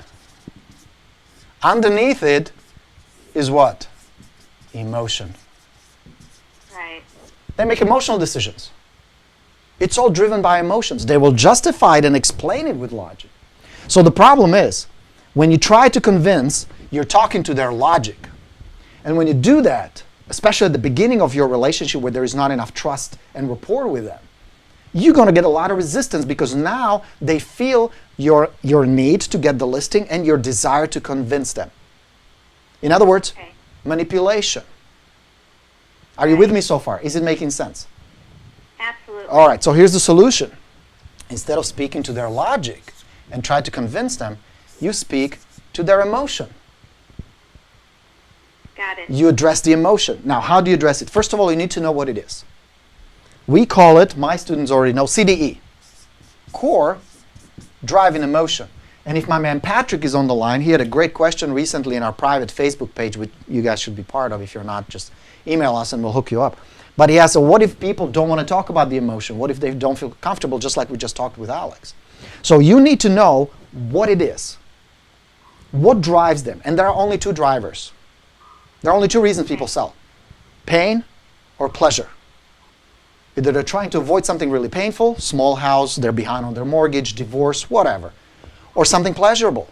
Underneath it is what? Emotion. Right. They make emotional decisions. It's all driven by emotions. They will justify it and explain it with logic. So the problem is, when you try to convince, you're talking to their logic. And when you do that, especially at the beginning of your relationship where there is not enough trust and rapport with them, you're going to get a lot of resistance because now they feel your need to get the listing and your desire to convince them. In other words, Okay. manipulation. Are you with me so far? Is it making sense? Absolutely. All right, so here's the solution. Instead of speaking to their logic and try to convince them, you speak to their emotion. Got it. You address the emotion. Now, how do you address it? First of all, you need to know what it is. We call it, my students already know, CDE. Core Driving Emotion. And if my man Patrick is on the line, he had a great question recently in our private Facebook page, which you guys should be part of. If you're not, just email us and we'll hook you up. But he asked, so what if people don't want to talk about the emotion? What if they don't feel comfortable, just like we just talked with Alex? So you need to know what it is. What drives them? And there are only two drivers. There are only two reasons people sell. Pain or pleasure. Either they're trying to avoid something really painful, small house, they're behind on their mortgage, divorce, whatever. Or something pleasurable.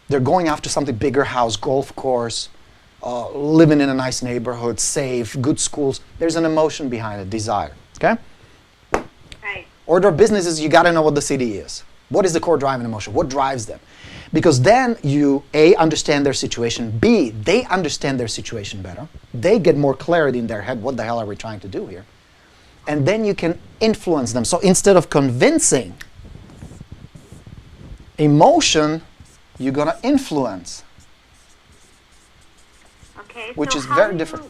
They're going after something bigger, house, golf course, living in a nice neighborhood, safe, good schools. There's an emotion behind it, desire. Okay? Right. Or their businesses, you got to know what the CD is. What is the core driving emotion? What drives them? Because then you, A, understand their situation. B, they understand their situation better. They get more clarity in their head. What the hell are we trying to do here? And then you can influence them. So instead of convincing, emotion, you're going to influence. Okay. Which so is how very do you, different.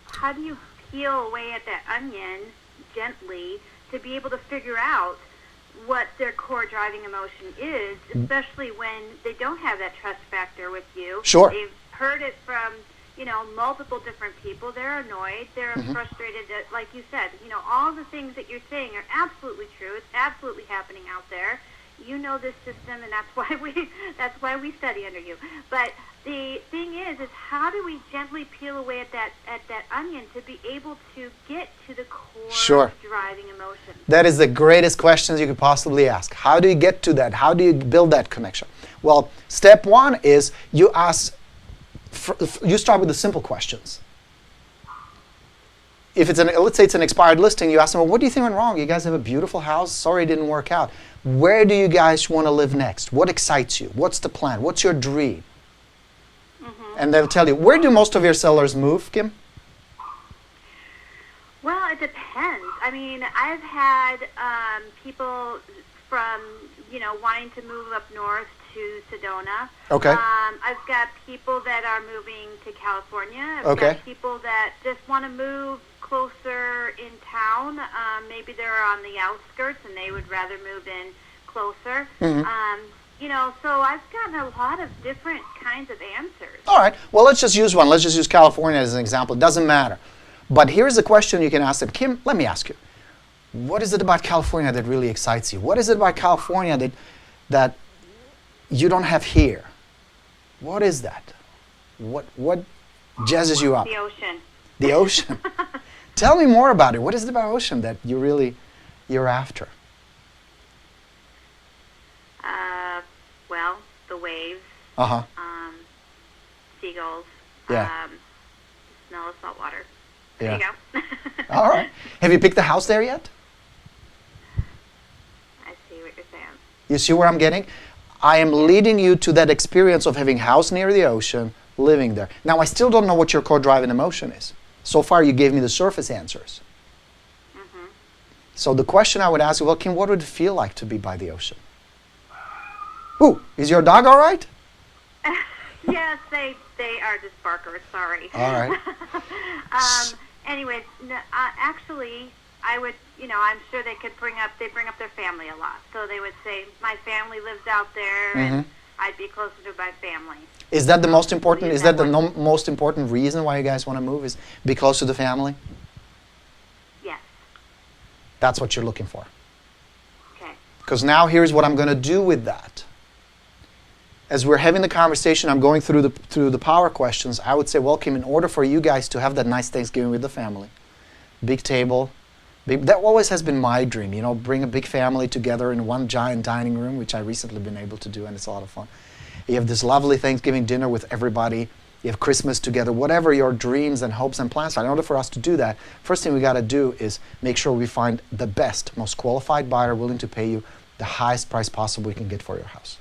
How do you peel away at that onion gently to be able to figure out what their core driving emotion is, especially when they don't have that trust factor with you? Sure. They've heard it from, multiple different people. They're annoyed. They're frustrated that, like you said, all the things that you're saying are absolutely true. It's absolutely happening out there. You know this system, and that's why we study under you. But the thing is how do we gently peel away at that onion to be able to get to the core driving emotion? That is the greatest questions you could possibly ask. How do you get to that? How do you build that connection? Well, step one is you start with the simple questions. If let's say it's an expired listing, you ask them, well, what do you think went wrong? You guys have a beautiful house. Sorry it didn't work out. Where do you guys want to live next? What excites you? What's the plan? What's your dream? And they'll tell you. Where do most of your sellers move, Kim? Well, it depends. I mean, I've had people from, wanting to move up north to Sedona. Okay. I've got people that are moving to California. I've got people that just want to move closer in town. Maybe they're on the outskirts and they would rather move in closer. So I've gotten a lot of different kinds of answers. All right. Well, let's just use one. Let's just use California as an example. It doesn't matter. But here's a question you can ask them. Kim, let me ask you. What is it about California that really excites you? What is it about California that you don't have here? What is that? What jazzes you up? The ocean. The ocean. Tell me more about it. What is it about ocean that you're after? Well, the waves. Seagulls. Yeah. Smell of salt water. Yeah. There you go. All right. Have you picked the house there yet? I see what you're saying. You see where I'm getting? I am leading you to that experience of having a house near the ocean, living there. Now, I still don't know what your core driving emotion is. So far, you gave me the surface answers. So the question I would ask you, well, Kim, what would it feel like to be by the ocean? Ooh, is your dog all right? Yes, they are just barkers. Sorry. All right. Anyways, actually, I would, I'm sure they bring up their family a lot. So they would say, my family lives out there, and I'd be closer to my family. Is that the most important? Is that the most important reason why you guys want to move? Is be close to the family? Yes. That's what you're looking for. Okay. Because now here's what I'm going to do with that. As we're having the conversation, I'm going through the power questions. I would say, well, Kim, in order for you guys to have that nice Thanksgiving with the family, big table, that always has been my dream. Bring a big family together in one giant dining room, which I recently been able to do, and it's a lot of fun. You have this lovely Thanksgiving dinner with everybody. You have Christmas together. Whatever your dreams and hopes and plans are, in order for us to do that, first thing we got to do is make sure we find the best, most qualified buyer willing to pay you the highest price possible we can get for your house.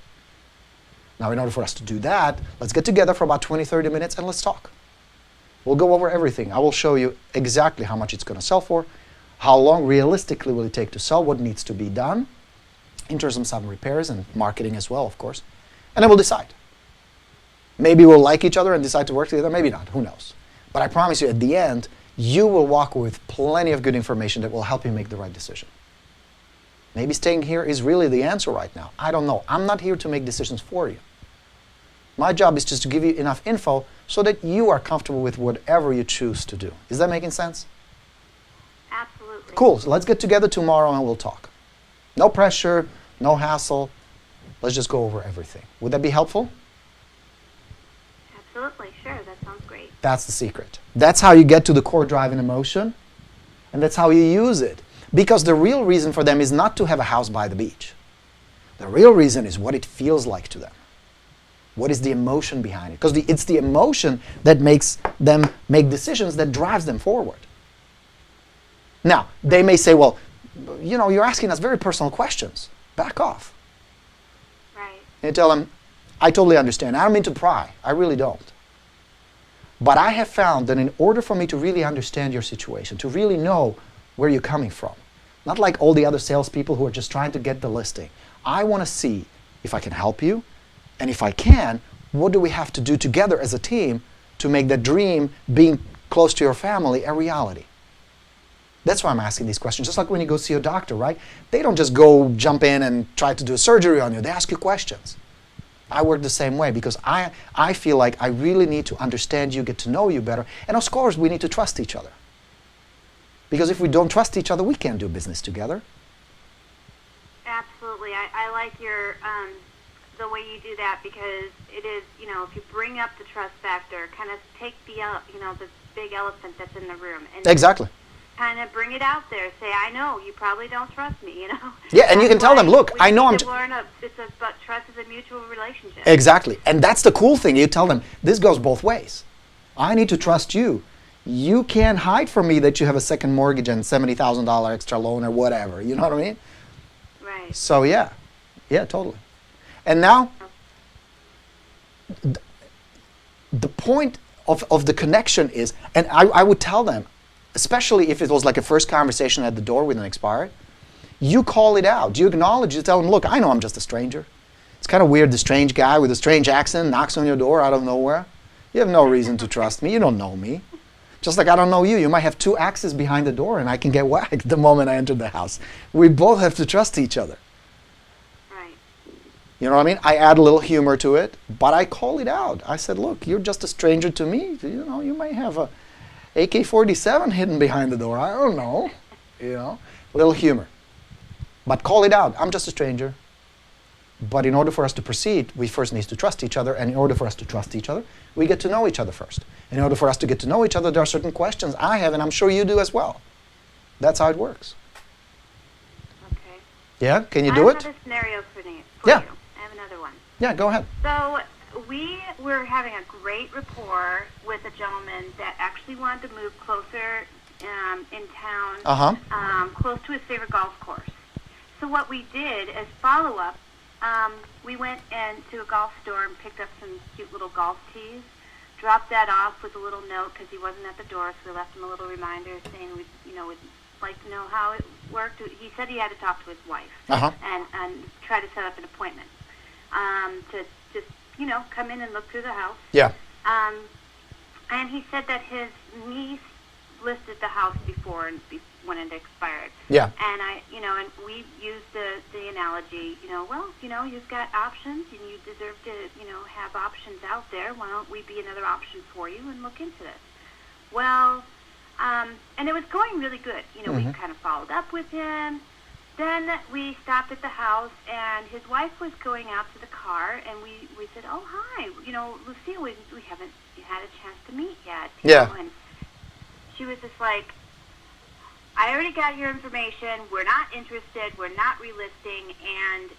Now, in order for us to do that, let's get together for about 20, 30 minutes and let's talk. We'll go over everything. I will show you exactly how much it's going to sell for, how long realistically will it take to sell, what needs to be done, in terms of some repairs and marketing as well, of course. And then we'll decide. Maybe we'll like each other and decide to work together, maybe not, who knows. But I promise you, at the end, you will walk with plenty of good information that will help you make the right decision. Maybe staying here is really the answer right now. I don't know. I'm not here to make decisions for you. My job is just to give you enough info so that you are comfortable with whatever you choose to do. Is that making sense? Absolutely. Cool. So let's get together tomorrow and we'll talk. No pressure, no hassle. Let's just go over everything. Would that be helpful? Absolutely. Sure. That sounds great. That's the secret. That's how you get to the core drive and emotion, and that's how you use it. Because the real reason for them is not to have a house by the beach. The real reason is what it feels like to them. What is the emotion behind it? Because it's the emotion that makes them make decisions that drives them forward. Now, they may say, well, you're asking us very personal questions. Back off. Right. And you tell them, I totally understand. I don't mean to pry. I really don't. But I have found that in order for me to really understand your situation, to really know where you're coming from, not like all the other salespeople who are just trying to get the listing, I want to see if I can help you. And if I can, what do we have to do together as a team to make that dream, being close to your family, a reality? That's why I'm asking these questions. Just like when you go see a doctor, right? They don't just go jump in and try to do a surgery on you. They ask you questions. I work the same way because I feel like I really need to understand you, get to know you better. And of course, we need to trust each other. Because if we don't trust each other, we can't do business together. Absolutely. I like your the way you do that, because it is, if you bring up the trust factor, kind of take the big elephant that's in the room. And exactly. Kind of bring it out there. Say, I know, you probably don't trust me, Yeah, and you can tell them, look, I know but trust is a mutual relationship. Exactly. And that's the cool thing. You tell them, this goes both ways. I need to trust you. You can't hide from me that you have a second mortgage and $70,000 extra loan or whatever. You know what I mean? Right. So, yeah, totally. And now, the point of the connection is, and I would tell them, especially if it was like a first conversation at the door with an expired, you call it out. You acknowledge, you tell them, look, I know I'm just a stranger. It's kind of weird, the strange guy with a strange accent knocks on your door out of nowhere. You have no reason to trust me. You don't know me. Just like I don't know you. You might have two axes behind the door and I can get whacked the moment I enter the house. We both have to trust each other. You know what I mean? I add a little humor to it, but I call it out. I said, look, you're just a stranger to me. You might have a AK-47 hidden behind the door. I don't know. A little humor. But call it out. I'm just a stranger. But in order for us to proceed, we first need to trust each other. And in order for us to trust each other, we get to know each other first. And in order for us to get to know each other, there are certain questions I have, and I'm sure you do as well. That's how it works. Okay. Yeah? Can you do it? I have another scenario for you. Yeah. I have another one. Yeah, go ahead. So we were having a great rapport with a gentleman that actually wanted to move closer in town, close to his favorite golf course. So what we did as follow-up, we went into a golf store and picked up some cute little golf tees, dropped that off with a little note because he wasn't at the door, so we left him a little reminder saying we'd like to know how worked. He said he had to talk to his wife Uh-huh. and try to set up an appointment to just, come in and look through the house. Yeah. And he said that his niece listed the house before and when it expired. Yeah. And and we used the analogy, you've got options and you deserve to, have options out there. Why don't we be another option for you and look into this? Well, and it was going really good. We kind of followed up with him. Then we stopped at the house, and his wife was going out to the car, and we said, "Oh, hi, Lucille, we haven't had a chance to meet yet." And she was just like, "I already got your information. We're not interested. We're not relisting, and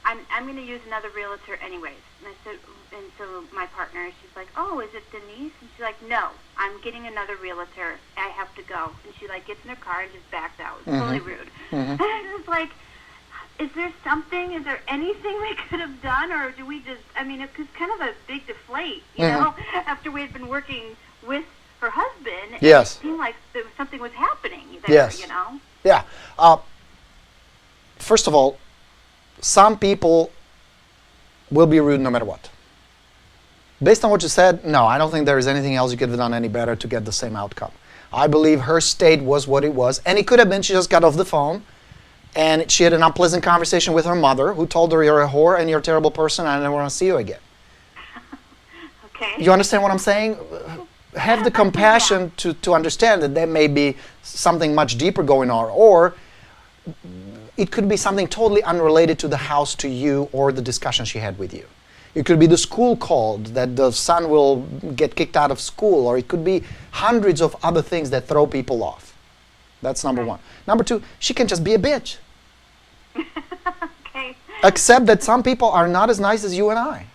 I'm going to use another realtor anyways." And I said, and so my partner, she's like, "Oh, is it Denise?" And she's like, "No, I'm getting another realtor. I have to go." And she gets in her car and just backs out. It was totally rude. And I was like, is there anything we could have done, or do we just? I mean, it was kind of a big deflate, after we had been working with her husband. Yes. It seemed like something was happening there. Yes. Yeah. First of all, some people will be rude no matter what. Based on what you said, no, I don't think there is anything else you could have done any better to get the same outcome. I believe her state was what it was, and it could have been she just got off the phone and she had an unpleasant conversation with her mother, who told her, "You're a whore and you're a terrible person and I never want to see you again." Okay. You understand what I'm saying? Have the compassion to understand that there may be something much deeper going on, or it could be something totally unrelated to the house, to you, or the discussion she had with you. It could be the school called, that the son will get kicked out of school, or it could be hundreds of other things that throw people off. That's number one. Number two, she can just be a bitch. Okay. Accept that some people are not as nice as you and I.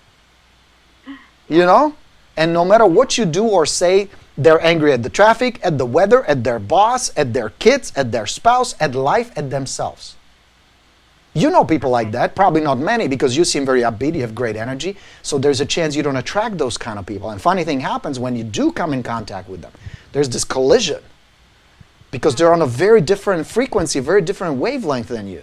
And no matter what you do or say, they're angry at the traffic, at the weather, at their boss, at their kids, at their spouse, at life, at themselves. You know people like that, probably not many, because you seem very upbeat, you have great energy, so there's a chance you don't attract those kind of people. And funny thing happens when you do come in contact with them. There's this collision, because they're on a very different frequency, very different wavelength than you.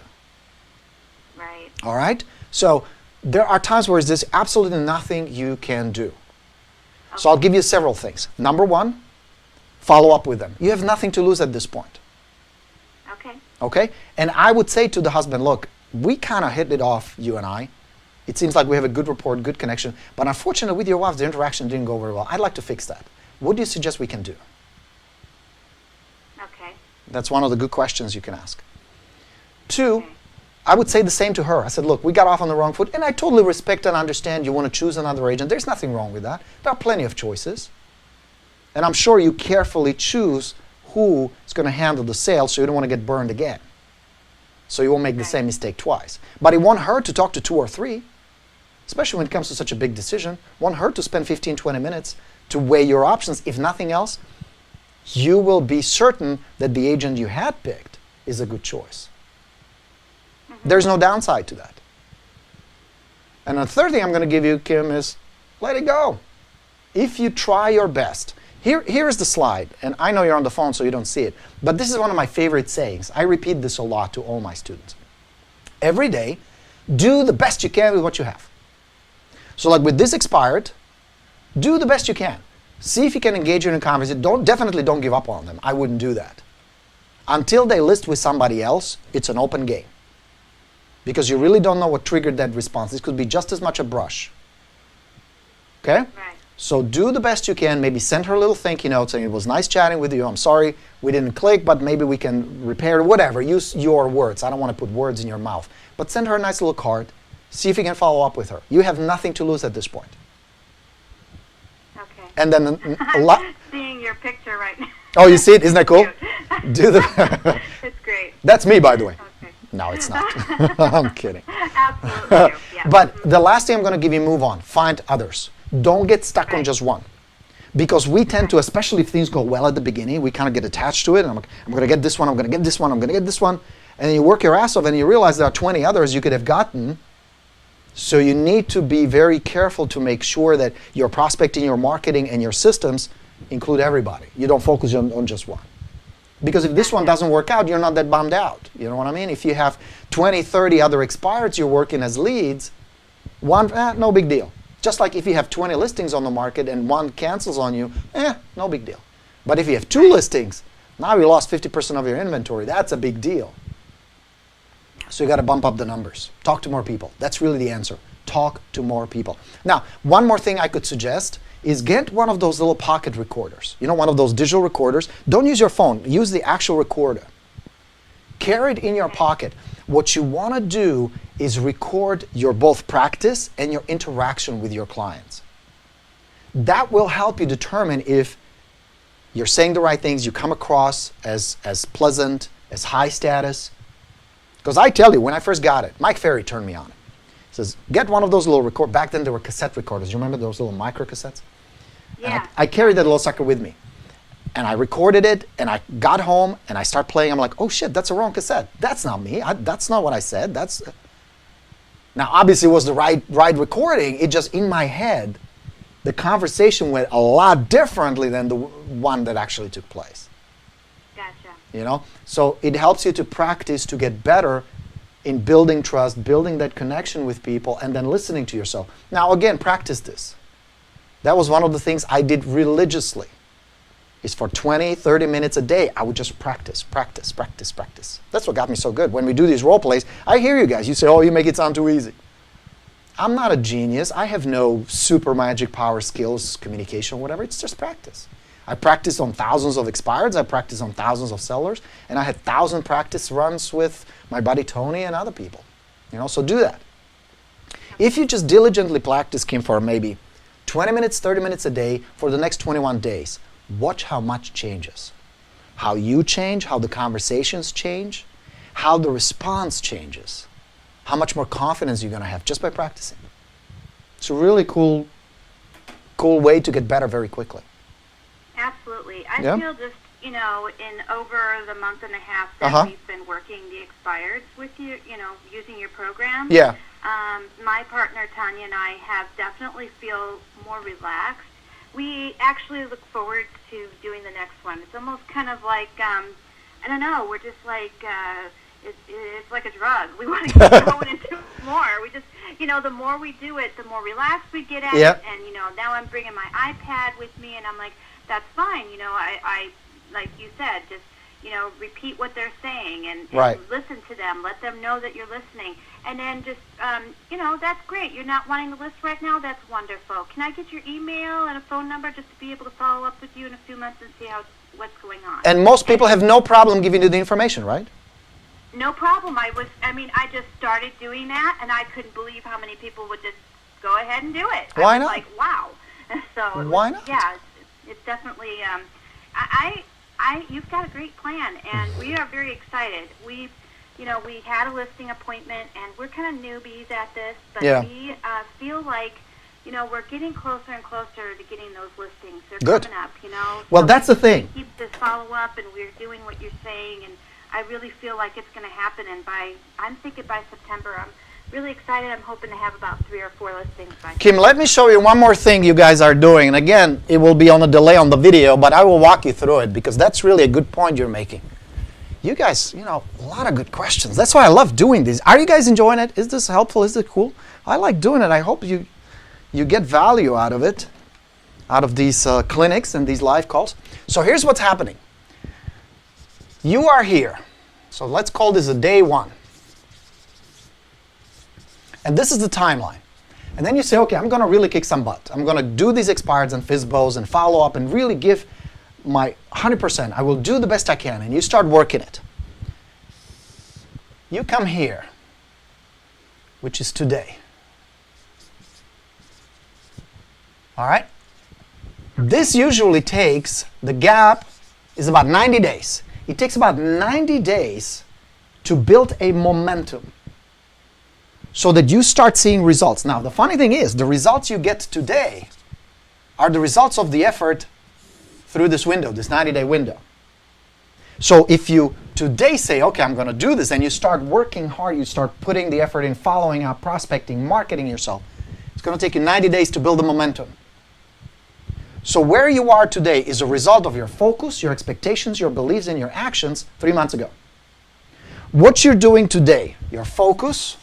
Right. All right? So there are times where there's absolutely nothing you can do. Okay. So I'll give you several things. Number one, follow up with them. You have nothing to lose at this point. Okay. Okay? And I would say to the husband, look, we kind of hit it off, you and I. It seems like we have a good rapport, good connection, but unfortunately with your wife, the interaction didn't go very well. I'd like to fix that. What do you suggest we can do? Okay. That's one of the good questions you can ask. Two, I would say the same to her. I said, look, we got off on the wrong foot, and I totally respect and understand you want to choose another agent. There's nothing wrong with that. There are plenty of choices. And I'm sure you carefully choose who is going to handle the sale so you don't want to get burned again. So you won't make the same mistake twice. But it won't hurt to talk to 2 or 3, especially when it comes to such a big decision. It won't hurt to spend 15, 20 minutes to weigh your options. If nothing else, you will be certain that the agent you had picked is a good choice. There's no downside to that. And the third thing I'm going to give you, Kim, is let it go. If you try your best. Here is the slide, and I know you're on the phone so you don't see it, but this is one of my favorite sayings. I repeat this a lot to all my students. Every day, do the best you can with what you have. So like with this expired, do the best you can. See if you can engage in a conversation. Definitely don't give up on them. I wouldn't do that. Until they list with somebody else, it's an open game. Because you really don't know what triggered that response. This could be just as much a brush. Okay? Right. So do the best you can. Maybe send her a little thank you note saying it was nice chatting with you. I'm sorry we didn't click, but maybe we can repair it. Whatever. Use your words. I don't want to put words in your mouth. But send her a nice little card. See if you can follow up with her. You have nothing to lose at this point. Okay. And then a lot. Seeing your picture right now. Oh, you see it? Isn't that cool? Do the. It's great. That's me, by the way. Okay. No, it's not. I'm kidding. Absolutely. Yeah. But the last thing I'm going to give you, move on. Find others. Don't get stuck on just one. Because we tend to, especially if things go well at the beginning, we kind of get attached to it. And I'm going to get this one, I'm going to get this one, I'm going to get this one. And then you work your ass off and you realize there are 20 others you could have gotten. So you need to be very careful to make sure that your prospecting, your marketing, and your systems include everybody. You don't focus on just one. Because if this one doesn't work out, you're not that bummed out. You know what I mean? If you have 20, 30 other expireds you're working as leads, one, no big deal. Just like if you have 20 listings on the market and one cancels on you, no big deal. But if you have 2 listings, now you lost 50% of your inventory. That's a big deal. So you got to bump up the numbers. Talk to more people. That's really the answer. Talk to more people. Now, one more thing I could suggest is get one of those little pocket recorders. You know, one of those digital recorders. Don't use your phone. Use the actual recorder. Carry it in your pocket. What you want to do is record your both practice and your interaction with your clients. That will help you determine if you're saying the right things, you come across as pleasant, as high status. Because I tell you, when I first got it, Mike Ferry turned me on it. He says, get one of those little record. Back then there were cassette recorders. You remember those little micro cassettes? Yeah. I carried that little sucker with me. And I recorded it, and I got home, and I start playing. I'm like, oh shit, that's a wrong cassette. That's not me. That's not what I said. Now, obviously, it was the right recording. It just, in my head, the conversation went a lot differently than the one that actually took place. Gotcha. You know? So it helps you to practice to get better in building trust, building that connection with people, and then listening to yourself. Now, again, practice this. That was one of the things I did religiously. Is for 20, 30 minutes a day, I would just practice. That's what got me so good. When we do these role plays, I hear you guys. You say, oh, you make it sound too easy. I'm not a genius. I have no super magic power skills, communication, whatever. It's just practice. I practiced on thousands of expireds. I practiced on thousands of sellers. And I had 1,000 practice runs with my buddy Tony and other people. You know, so do that. If you just diligently practice, Kim, for maybe 20 minutes, 30 minutes a day for the next 21 days, watch how much changes. How you change, how the conversations change, how the response changes, how much more confidence you're going to have just by practicing. It's a really cool way to get better very quickly. Absolutely. I feel just, in over the month and a half that we've been working the expireds with you, using your program. Yeah. My partner, Tanya, and I have definitely feel more relaxed. We actually look forward to doing the next one. It's almost kind of like, I don't know, we're just like, it's like a drug. We want to keep going into more. We just, the more we do it, the more relaxed we get at it. And, now I'm bringing my iPad with me, and I'm like, that's fine. I like you said, just, repeat what they're saying and listen to them. Let them know that you're listening. And then just, that's great. You're not wanting to list right now? That's wonderful. Can I get your email and a phone number just to be able to follow up with you in a few months and see what's going on? And most people have no problem giving you the information, right? No problem. I just started doing that, and I couldn't believe how many people would just go ahead and do it. Why I was not? Like, wow. So why not? Yeah, it's definitely. You've got a great plan, and we are very excited. We had a listing appointment, and we're kind of newbies at this, but we feel like, we're getting closer and closer to getting those listings. They're coming up, Well, so that's the thing. Keep this follow-up, and we're doing what you're saying, and I really feel like it's going to happen, and I'm thinking by September. I'm really excited. I'm hoping to have about 3 or 4 listings by Kim, let me show you one more thing you guys are doing. And again, it will be on a delay on the video, but I will walk you through it because that's really a good point you're making. You guys, a lot of good questions. That's why I love doing these. Are you guys enjoying it? Is this helpful? Is it cool? I like doing it. I hope you get value out of it, out of these clinics and these live calls. So here's what's happening. You are here. So let's call this a day 1. And this is the timeline. And then you say, okay, I'm going to really kick some butt. I'm going to do these expireds and FizzBos and follow up and really give my 100%. I will do the best I can. And you start working it. You come here, which is today. All right? This usually takes, the gap is about 90 days. It takes about 90 days to build a momentum so that you start seeing results. Now, the funny thing is, the results you get today are the results of the effort through this window, this 90-day window. So if you today say, okay, I'm going to do this, and you start working hard, you start putting the effort in following up, prospecting, marketing yourself, it's going to take you 90 days to build the momentum. So where you are today is a result of your focus, your expectations, your beliefs, and your actions 3 months ago. What you're doing today, your focus,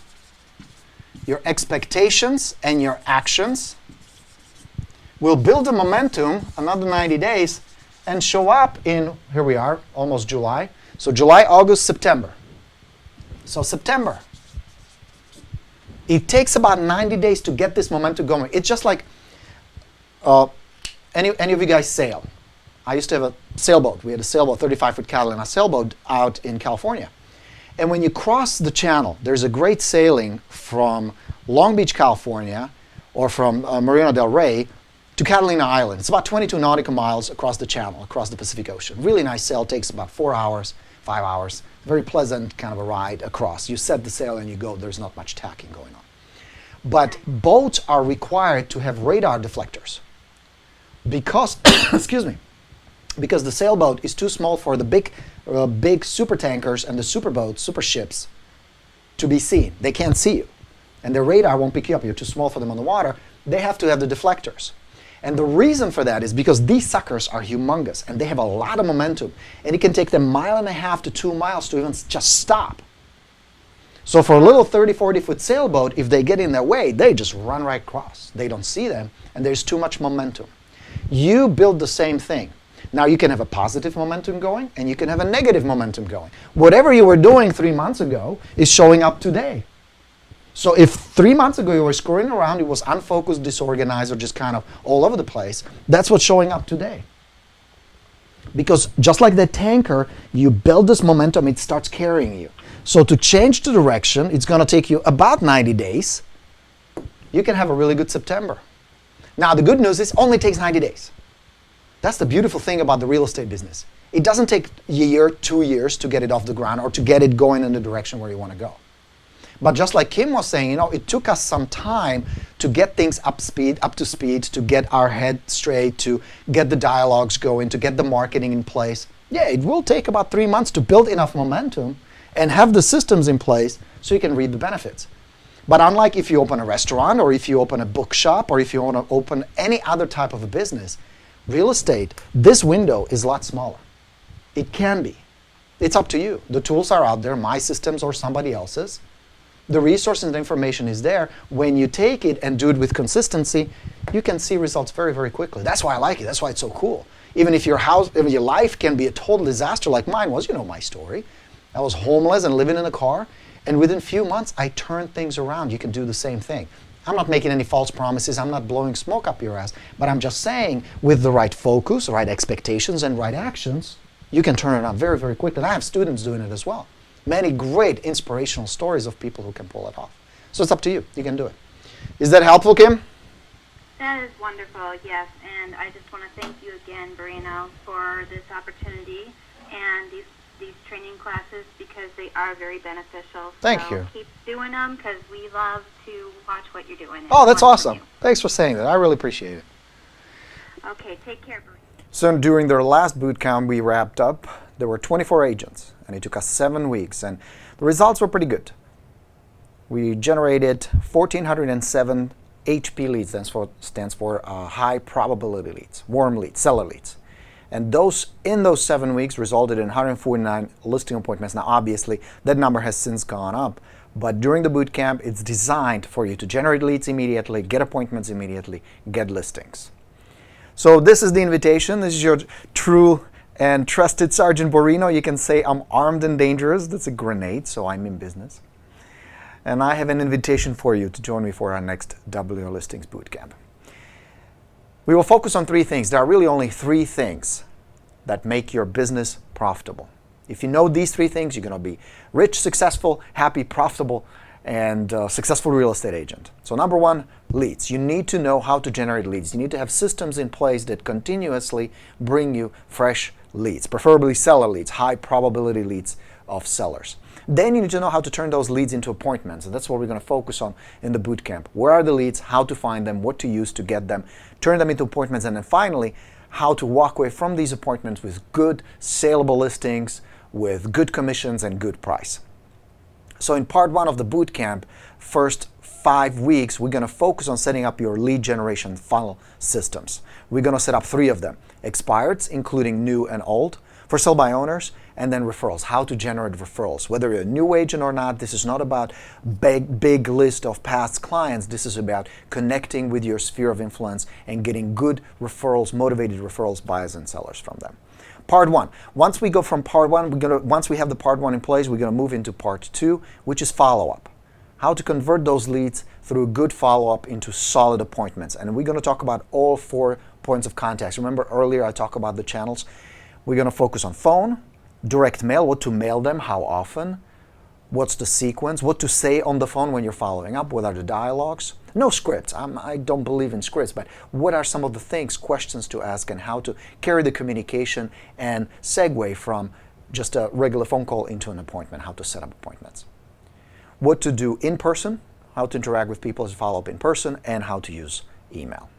your expectations, and your actions will build a momentum another 90 days and show up in, here we are, almost July. So July, August, September. So September. It takes about 90 days to get this momentum going. It's just like any of you guys sail. I used to have a sailboat. We had a sailboat, 35-foot Catalina sailboat out in California. And when you cross the channel, there's a great sailing from Long Beach, California, or from Marina del Rey to Catalina Island. It's about 22 nautical miles across the channel, across the Pacific Ocean. Really nice sail, takes about 4 hours, 5 hours. Very pleasant kind of a ride across. You set the sail and you go. There's not much tacking going on. But boats are required to have radar deflectors because, excuse me, because the sailboat is too small for the big super tankers and the super boats, super ships, to be seen. They can't see you. And their radar won't pick you up. You're too small for them on the water. They have to have the deflectors. And the reason for that is because these suckers are humongous and they have a lot of momentum. And it can take them 1.5 miles to 2 miles to even just stop. So for a little 30, 40-foot sailboat, if they get in their way, they just run right across. They don't see them, and there's too much momentum. You build the same thing. Now you can have a positive momentum going, and you can have a negative momentum going. Whatever you were doing 3 months ago is showing up today. So if 3 months ago you were screwing around, it was unfocused, disorganized, or just kind of all over the place, that's what's showing up today. Because just like the tanker, you build this momentum, it starts carrying you. So to change the direction, it's going to take you about 90 days. You can have a really good September. Now the good news is it only takes 90 days. That's the beautiful thing about the real estate business. It doesn't take a year, 2 years to get it off the ground or to get it going in the direction where you want to go. But just like Kim was saying, it took us some time to get things up to speed, to get our head straight, to get the dialogues going, to get the marketing in place. Yeah, it will take about 3 months to build enough momentum and have the systems in place so you can reap the benefits. But unlike if you open a restaurant or if you open a bookshop or if you want to open any other type of a business, real estate, this window is a lot smaller. It can be. It's up to you. The tools are out there, my systems or somebody else's. The resource and the information is there. When you take it and do it with consistency, you can see results very, very quickly. That's why I like it. That's why it's so cool. Even if your life can be a total disaster like mine was, you know my story. I was homeless and living in a car, and within a few months, I turned things around. You can do the same thing. I'm not making any false promises. I'm not blowing smoke up your ass. But I'm just saying, with the right focus, right expectations, and right actions, you can turn it around very, very quickly. And I have students doing it as well. Many great inspirational stories of people who can pull it off. So it's up to you. You can do it. Is that helpful, Kim? That is wonderful, yes. And I just want to thank you again, Barino, for this opportunity and these training classes because they are very beneficial. Thank you. Keep doing them because we love to watch what you're doing. Oh, that's awesome. Thanks for saying that. I really appreciate it. Okay, take care, Barino. So during their last boot camp we wrapped up, there were 24 agents, and it took us 7 weeks, and the results were pretty good. We generated 1,407 HP leads, stands for high probability leads, warm leads, seller leads. And in those 7 weeks resulted in 149 listing appointments. Now obviously that number has since gone up, but during the boot camp it's designed for you to generate leads immediately, get appointments immediately, get listings. So this is the invitation. This is your true and trusted Sergeant Borino. You can say I'm armed and dangerous. That's a grenade, so I'm in business. And I have an invitation for you to join me for our next WR Listings Bootcamp. We will focus on 3 things. There are really only 3 things that make your business profitable. If you know these 3 things, you're going to be rich, successful, happy, profitable, and successful real estate agent. So number 1, leads. You need to know how to generate leads. You need to have systems in place that continuously bring you fresh leads, preferably seller leads, high probability leads of sellers. Then you need to know how to turn those leads into appointments, and that's what we're going to focus on in the bootcamp. Where are the leads, how to find them, what to use to get them, turn them into appointments, and then finally, how to walk away from these appointments with good saleable listings, with good commissions and good price. So in part 1 of the boot camp, first 5 weeks, we're going to focus on setting up your lead generation funnel systems. We're going to set up 3 of them: expireds, including new and old, for sale by owners, and then referrals, how to generate referrals. Whether you're a new agent or not, this is not about big list of past clients. This is about connecting with your sphere of influence and getting good referrals, motivated referrals, buyers and sellers from them. Part 1. Once we go from part 1, once we have the part 1 in place, we're going to move into part 2, which is follow-up. How to convert those leads through a good follow-up into solid appointments. And we're going to talk about all 4 points of contact. Remember earlier I talked about the channels? We're going to focus on phone, direct mail, what to mail them, how often, what's the sequence, what to say on the phone when you're following up, what are the dialogues. No scripts. I don't believe in scripts, but what are some of the things, questions to ask, and how to carry the communication and segue from just a regular phone call into an appointment, how to set up appointments. What to do in person, how to interact with people as a follow-up in person, and how to use email.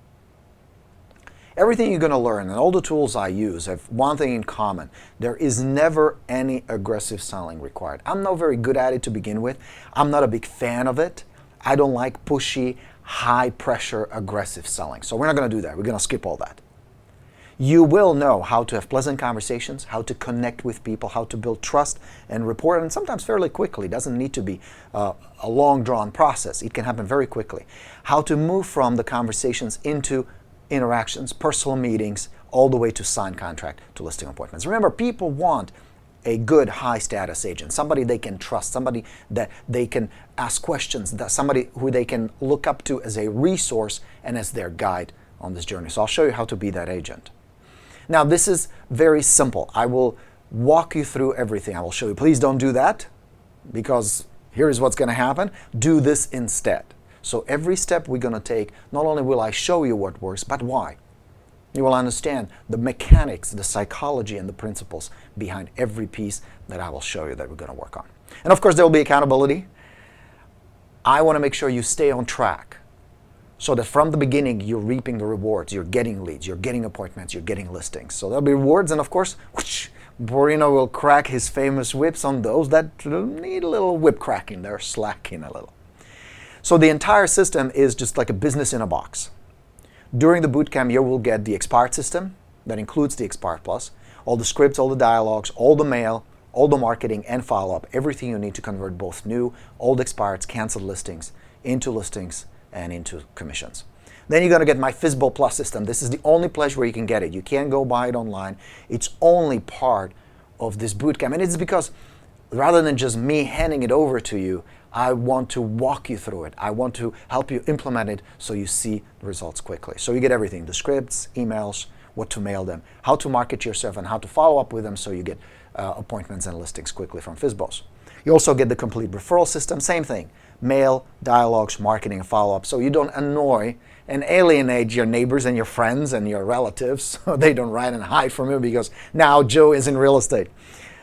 Everything you're going to learn and all the tools I use have one thing in common. There is never any aggressive selling required. I'm not very good at it to begin with. I'm not a big fan of it. I don't like pushy, high-pressure, aggressive selling. So we're not going to do that. We're going to skip all that. You will know how to have pleasant conversations, how to connect with people, how to build trust and rapport, and sometimes fairly quickly. It doesn't need to be a long, drawn process. It can happen very quickly. How to move from the conversations into interactions, personal meetings, all the way to signed contract to listing appointments. Remember, people want a good high-status agent, somebody they can trust, somebody that they can ask questions, somebody who they can look up to as a resource and as their guide on this journey. So I'll show you how to be that agent. Now, this is very simple. I will walk you through everything. I will show you, please don't do that, because here is what's going to happen. Do this instead. So every step we're going to take, not only will I show you what works, but why. You will understand the mechanics, the psychology, and the principles behind every piece that I will show you that we're going to work on. And of course, there will be accountability. I want to make sure you stay on track so that from the beginning, you're reaping the rewards. You're getting leads, you're getting appointments, you're getting listings. So there'll be rewards, and of course, whoosh, Borino will crack his famous whips on those that need a little whip cracking. They're slacking a little. So the entire system is just like a business in a box. During the bootcamp, you will get the expired system that includes the expired plus, all the scripts, all the dialogues, all the mail, all the marketing and follow-up, everything you need to convert both new, old expireds, canceled listings into and into commissions. Then you're going to get my Fizz Plus system. This is the only place where you can get it. You can't go buy it online. It's only part of this bootcamp. And it's because rather than just me handing it over to you, I want to walk you through it. I want to help you implement it so you see the results quickly. So you get everything, the scripts, emails, what to mail them, how to market yourself, and how to follow up with them so you get appointments and listings quickly from Fizzbos. You also get the complete referral system, same thing, mail, dialogues, marketing, and follow-up, so you don't annoy and alienate your neighbors and your friends and your relatives so they don't run and hide from you because now Joe is in real estate.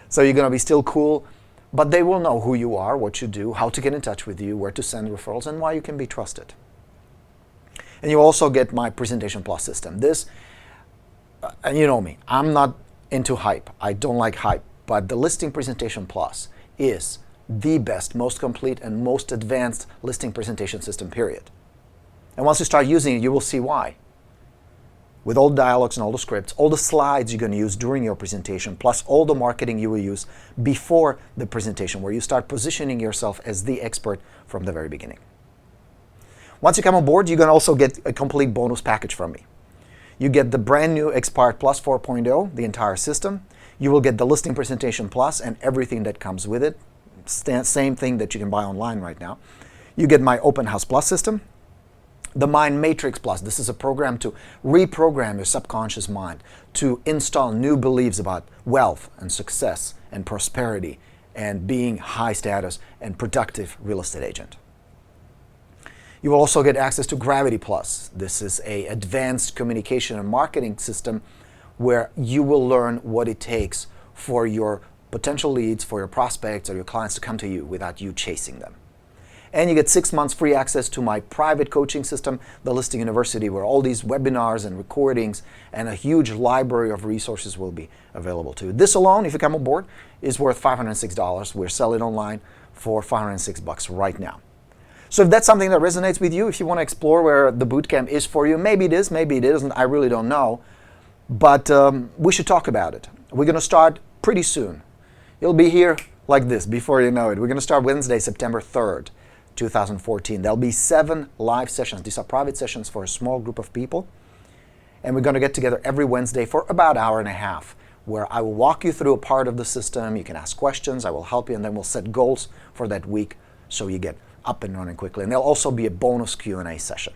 So you're going to be still cool, but they will know who you are, what you do, how to get in touch with you, where to send referrals, and why you can be trusted. And you also get my Presentation Plus system. This, and you know me, I'm not into hype. I don't like hype, but the Listing Presentation Plus is the best, most complete, and most advanced listing presentation system, period. And once you start using it, you will see why. With all the dialogues and all the scripts, all the slides you're going to use during your presentation, plus all the marketing you will use before the presentation, where you start positioning yourself as the expert from the very beginning. Once you come on board, you're going to also get a complete bonus package from me. You get the brand new Expired Plus 4.0, the entire system. You will get the Listing Presentation Plus and everything that comes with it. Same thing that you can buy online right now. You get my Open House Plus system. The Mind Matrix Plus, this is a program to reprogram your subconscious mind, to install new beliefs about wealth and success and prosperity and being high status and productive real estate agent. You will also get access to Gravity Plus. This is an advanced communication and marketing system where you will learn what it takes for your potential leads, for your prospects or your clients to come to you without you chasing them. And you get 6 months free access to my private coaching system, the Listing University, where all these webinars and recordings and a huge library of resources will be available to you. This alone, if you come on board, is worth $506. We're selling online for $506 right now. So if that's something that resonates with you, if you want to explore where the bootcamp is for you, maybe it is, maybe it isn't, I really don't know. But we should talk about it. We're going to start pretty soon. It'll be here like this before you know it. We're going to start Wednesday, September 3rd, 2014. There'll be 7 live sessions. These are private sessions for a small group of people. And we're going to get together every Wednesday for about an hour and a half, where I will walk you through a part of the system. You can ask questions. I will help you, and then we'll set goals for that week so you get up and running quickly. And there'll also be a bonus Q&A session.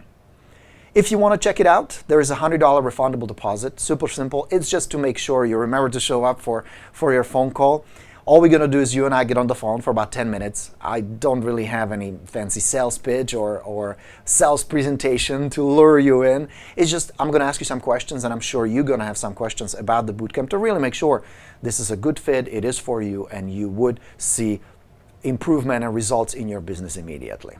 If you want to check it out, there is a $100 refundable deposit. Super simple. It's just to make sure you remember to show up for your phone call. All we're going to do is you and I get on the phone for about 10 minutes. I don't really have any fancy sales pitch or sales presentation to lure you in. It's just I'm going to ask you some questions, and I'm sure you're going to have some questions about the bootcamp to really make sure this is a good fit, it is for you, and you would see improvement and results in your business immediately.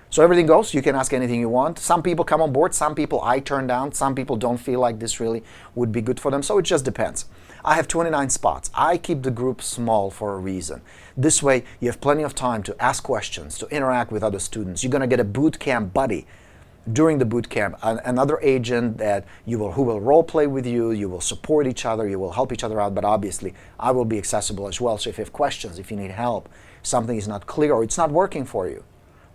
So everything goes. You can ask anything you want. Some people come on board. Some people I turn down. Some people don't feel like this really would be good for them. So it just depends. I have 29 spots. I keep the group small for a reason. This way, you have plenty of time to ask questions, to interact with other students. You're going to get a boot camp buddy during the boot camp, another agent that who will role play with you. You will support each other. You will help each other out. But obviously, I will be accessible as well. So if you have questions, if you need help, something is not clear or it's not working for you,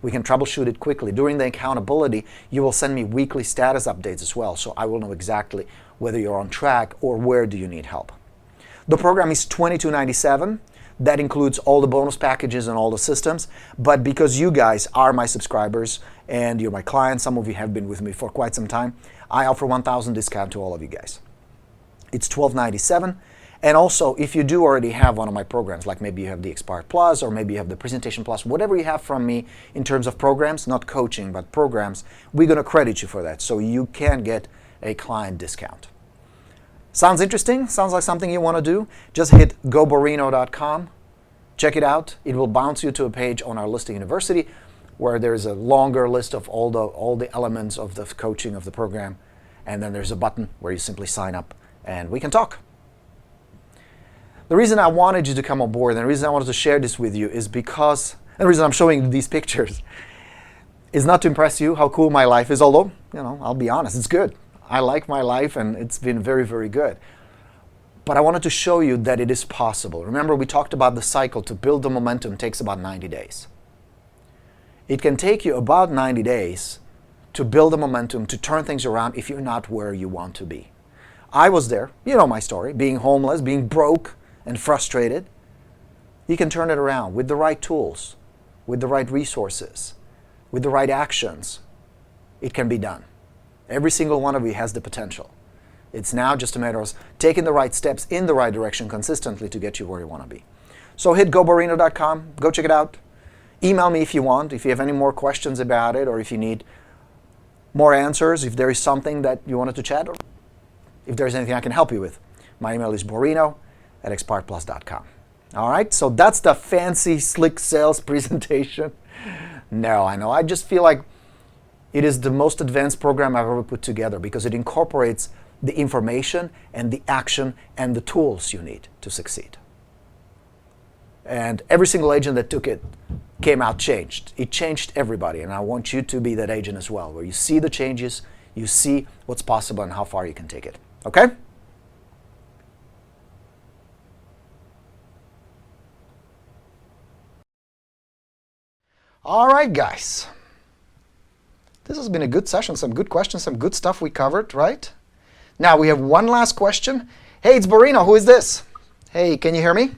we can troubleshoot it quickly. During the accountability, you will send me weekly status updates as well, so I will know exactly whether you're on track or where do you need help. The program is $22.97. That includes all the bonus packages and all the systems, but because you guys are my subscribers and you're my clients, some of you have been with me for quite some time, I offer $1,000 discount to all of you guys. It's $12.97. And also, if you do already have one of my programs, like maybe you have the Expired Plus or maybe you have the Presentation Plus, whatever you have from me in terms of programs, not coaching, but programs, we're going to credit you for that. So you can get a client discount. Sounds interesting? Sounds like something you want to do? Just hit goborino.com. Check it out. It will bounce you to a page on our Listing University where there's a longer list of all the elements of the coaching of the program. And then there's a button where you simply sign up and we can talk. The reason I wanted you to come on board and the reason I wanted to share this with you is because, and the reason I'm showing you these pictures is not to impress you how cool my life is, although, I'll be honest, it's good. I like my life and it's been very, very good. But I wanted to show you that it is possible. Remember, we talked about the cycle. To build the momentum takes about 90 days. It can take you about 90 days to build the momentum, to turn things around if you're not where you want to be. I was there. You know my story. Being homeless, being broke, and frustrated. You can turn it around with the right tools, with the right resources, with the right actions. It can be done. Every single one of you has the potential. It's now just a matter of taking the right steps in the right direction consistently to get you where you want to be. So hit goborino.com, go check it out. Email me if you want, if you have any more questions about it, or if you need more answers, if there is something that you wanted to chat, or if there's anything I can help you with. My email is borino@expiredplus.com. All right, so that's the fancy, slick sales presentation. No, I know. I just feel like it is the most advanced program I've ever put together because it incorporates the information and the action and the tools you need to succeed. And every single agent that took it came out changed. It changed everybody, and I want you to be that agent as well, where you see the changes, you see what's possible and how far you can take it. Okay? All right, guys. This has been a good session, some good questions, some good stuff we covered, right? Now we have one last question. Hey, it's Borino. Who is this? Hey, can you hear me?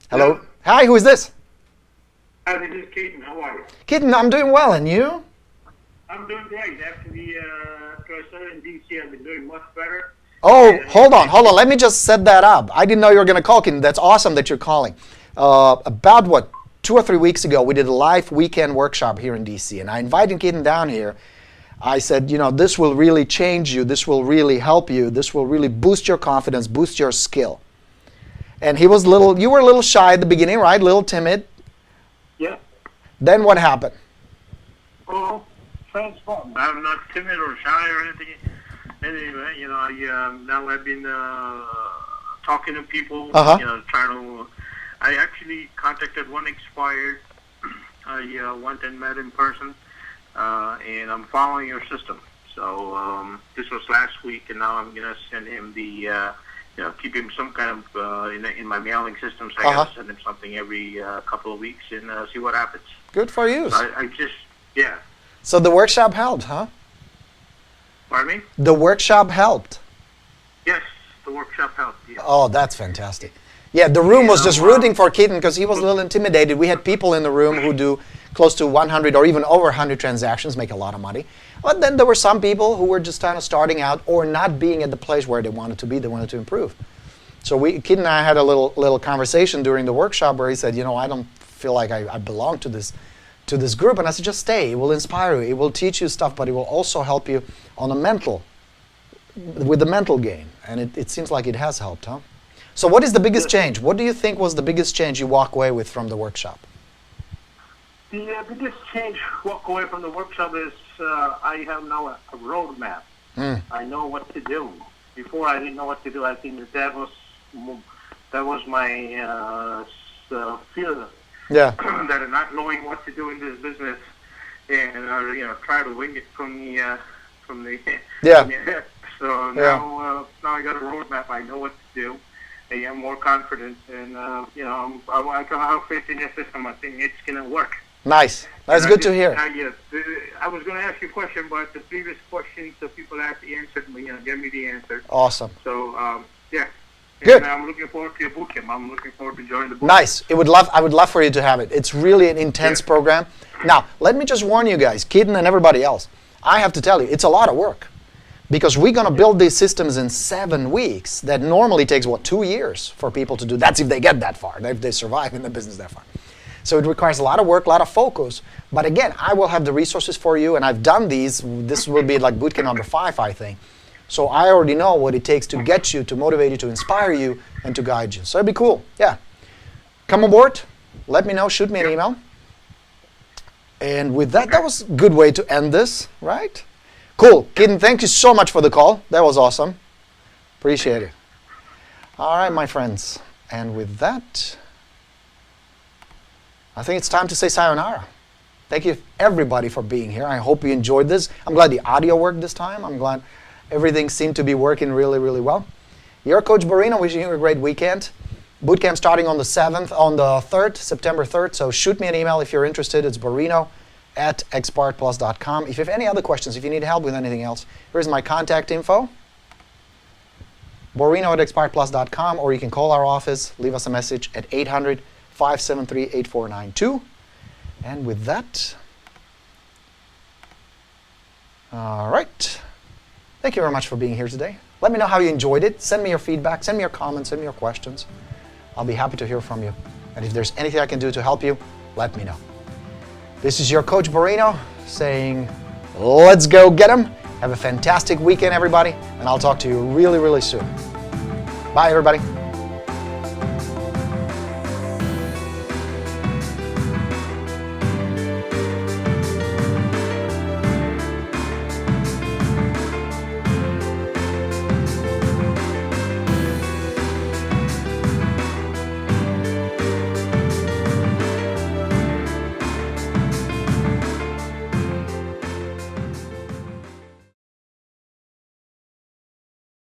Hello? Hello. Hi, who is this? Hi, this is Keaton. How are you? Keaton, I'm doing well, and you? I'm doing great. After I started in DC, I've been doing much better. Oh, hold on. Let me just set that up. I didn't know you were going to call, Keaton. That's awesome that you're calling. About, 2 or 3 weeks ago, we did a live weekend workshop here in DC, and I invited Keaton down here. I said, this will really change you. This will really help you. This will really boost your confidence, boost your skill. And you were a little shy at the beginning, right? A little timid. Yeah. Then what happened? Oh, transformed. I'm not timid or shy or anything. Anyway, now I've been talking to people, trying to. I actually contacted one expired. I went and met in person, and I'm following your system. So this was last week, and now I'm gonna send him the, keep him some kind of in my mailing system. So I gotta send him something every couple of weeks and see what happens. Good for you. So I just, yeah. So the workshop helped, huh? Pardon me? The workshop helped. Yes, the workshop helped. Yeah. Oh, that's fantastic. Yeah, the room was just rooting for Keaton because he was a little intimidated. We had people in the room who do close to 100 or even over 100 transactions, make a lot of money. But then there were some people who were just kind of starting out or not being at the place where they wanted to be. They wanted to improve. So Keaton and I had a little conversation during the workshop where he said, I don't feel like I belong to this group. And I said, just stay. It will inspire you. It will teach you stuff, but it will also help you on with the mental game. And it seems like it has helped, huh? So what is the biggest change? What do you think was the biggest change you walk away with from the workshop? The biggest change walk away from the workshop is I have now a roadmap. I know what to do. Before I didn't know what to do. I think that was my fear. Yeah. That not knowing what to do in this business, and try to wing it from the yeah. So now I got a roadmap. I know what to do. I am more confident, and I can have faith in your system. I think it's gonna work. Nice. That's good to hear. I was going to ask you a question, but the previous questions the people asked answered me, gave me the answer. Awesome. So, yeah. Good. And I'm looking forward to your boot camp. I'm looking forward to joining the boot Nice. I would love for you to have it. It's really an intense program. Now, let me just warn you guys, Keaton and everybody else, I have to tell you, it's a lot of work. Because we're going to build these systems in 7 weeks that normally takes, 2 years for people to do. That's if they get that far, if they survive in the business that far. So it requires a lot of work, a lot of focus. But again, I will have the resources for you, and I've done these. This will be like bootcamp number 5, I think. So I already know what it takes to get you, to motivate you, to inspire you, and to guide you. So it'd be cool. Yeah. Come aboard. Let me know. Shoot me an email. And with that, that was a good way to end this, right? Cool. Keaton, thank you so much for the call. That was awesome. Appreciate it. All right, my friends. And with that, I think it's time to say sayonara. Thank you, everybody, for being here. I hope you enjoyed this. I'm glad the audio worked this time. I'm glad everything seemed to be working really, really well. Your Coach Borino, wishing you a great weekend. Bootcamp starting on the 3rd, September 3rd. So shoot me an email if you're interested. It's borino@expertplus.com. If you have any other questions, if you need help with anything else, here's my contact info. borino@expertplus.com, or you can call our office, leave us a message at 800-573-8492. And with that, all right. Thank you very much for being here today. Let me know how you enjoyed it. Send me your feedback, send me your comments, send me your questions. I'll be happy to hear from you. And if there's anything I can do to help you, let me know. This is your Coach Borino saying, let's go get 'em. Have a fantastic weekend, everybody, and I'll talk to you really, really soon. Bye, everybody.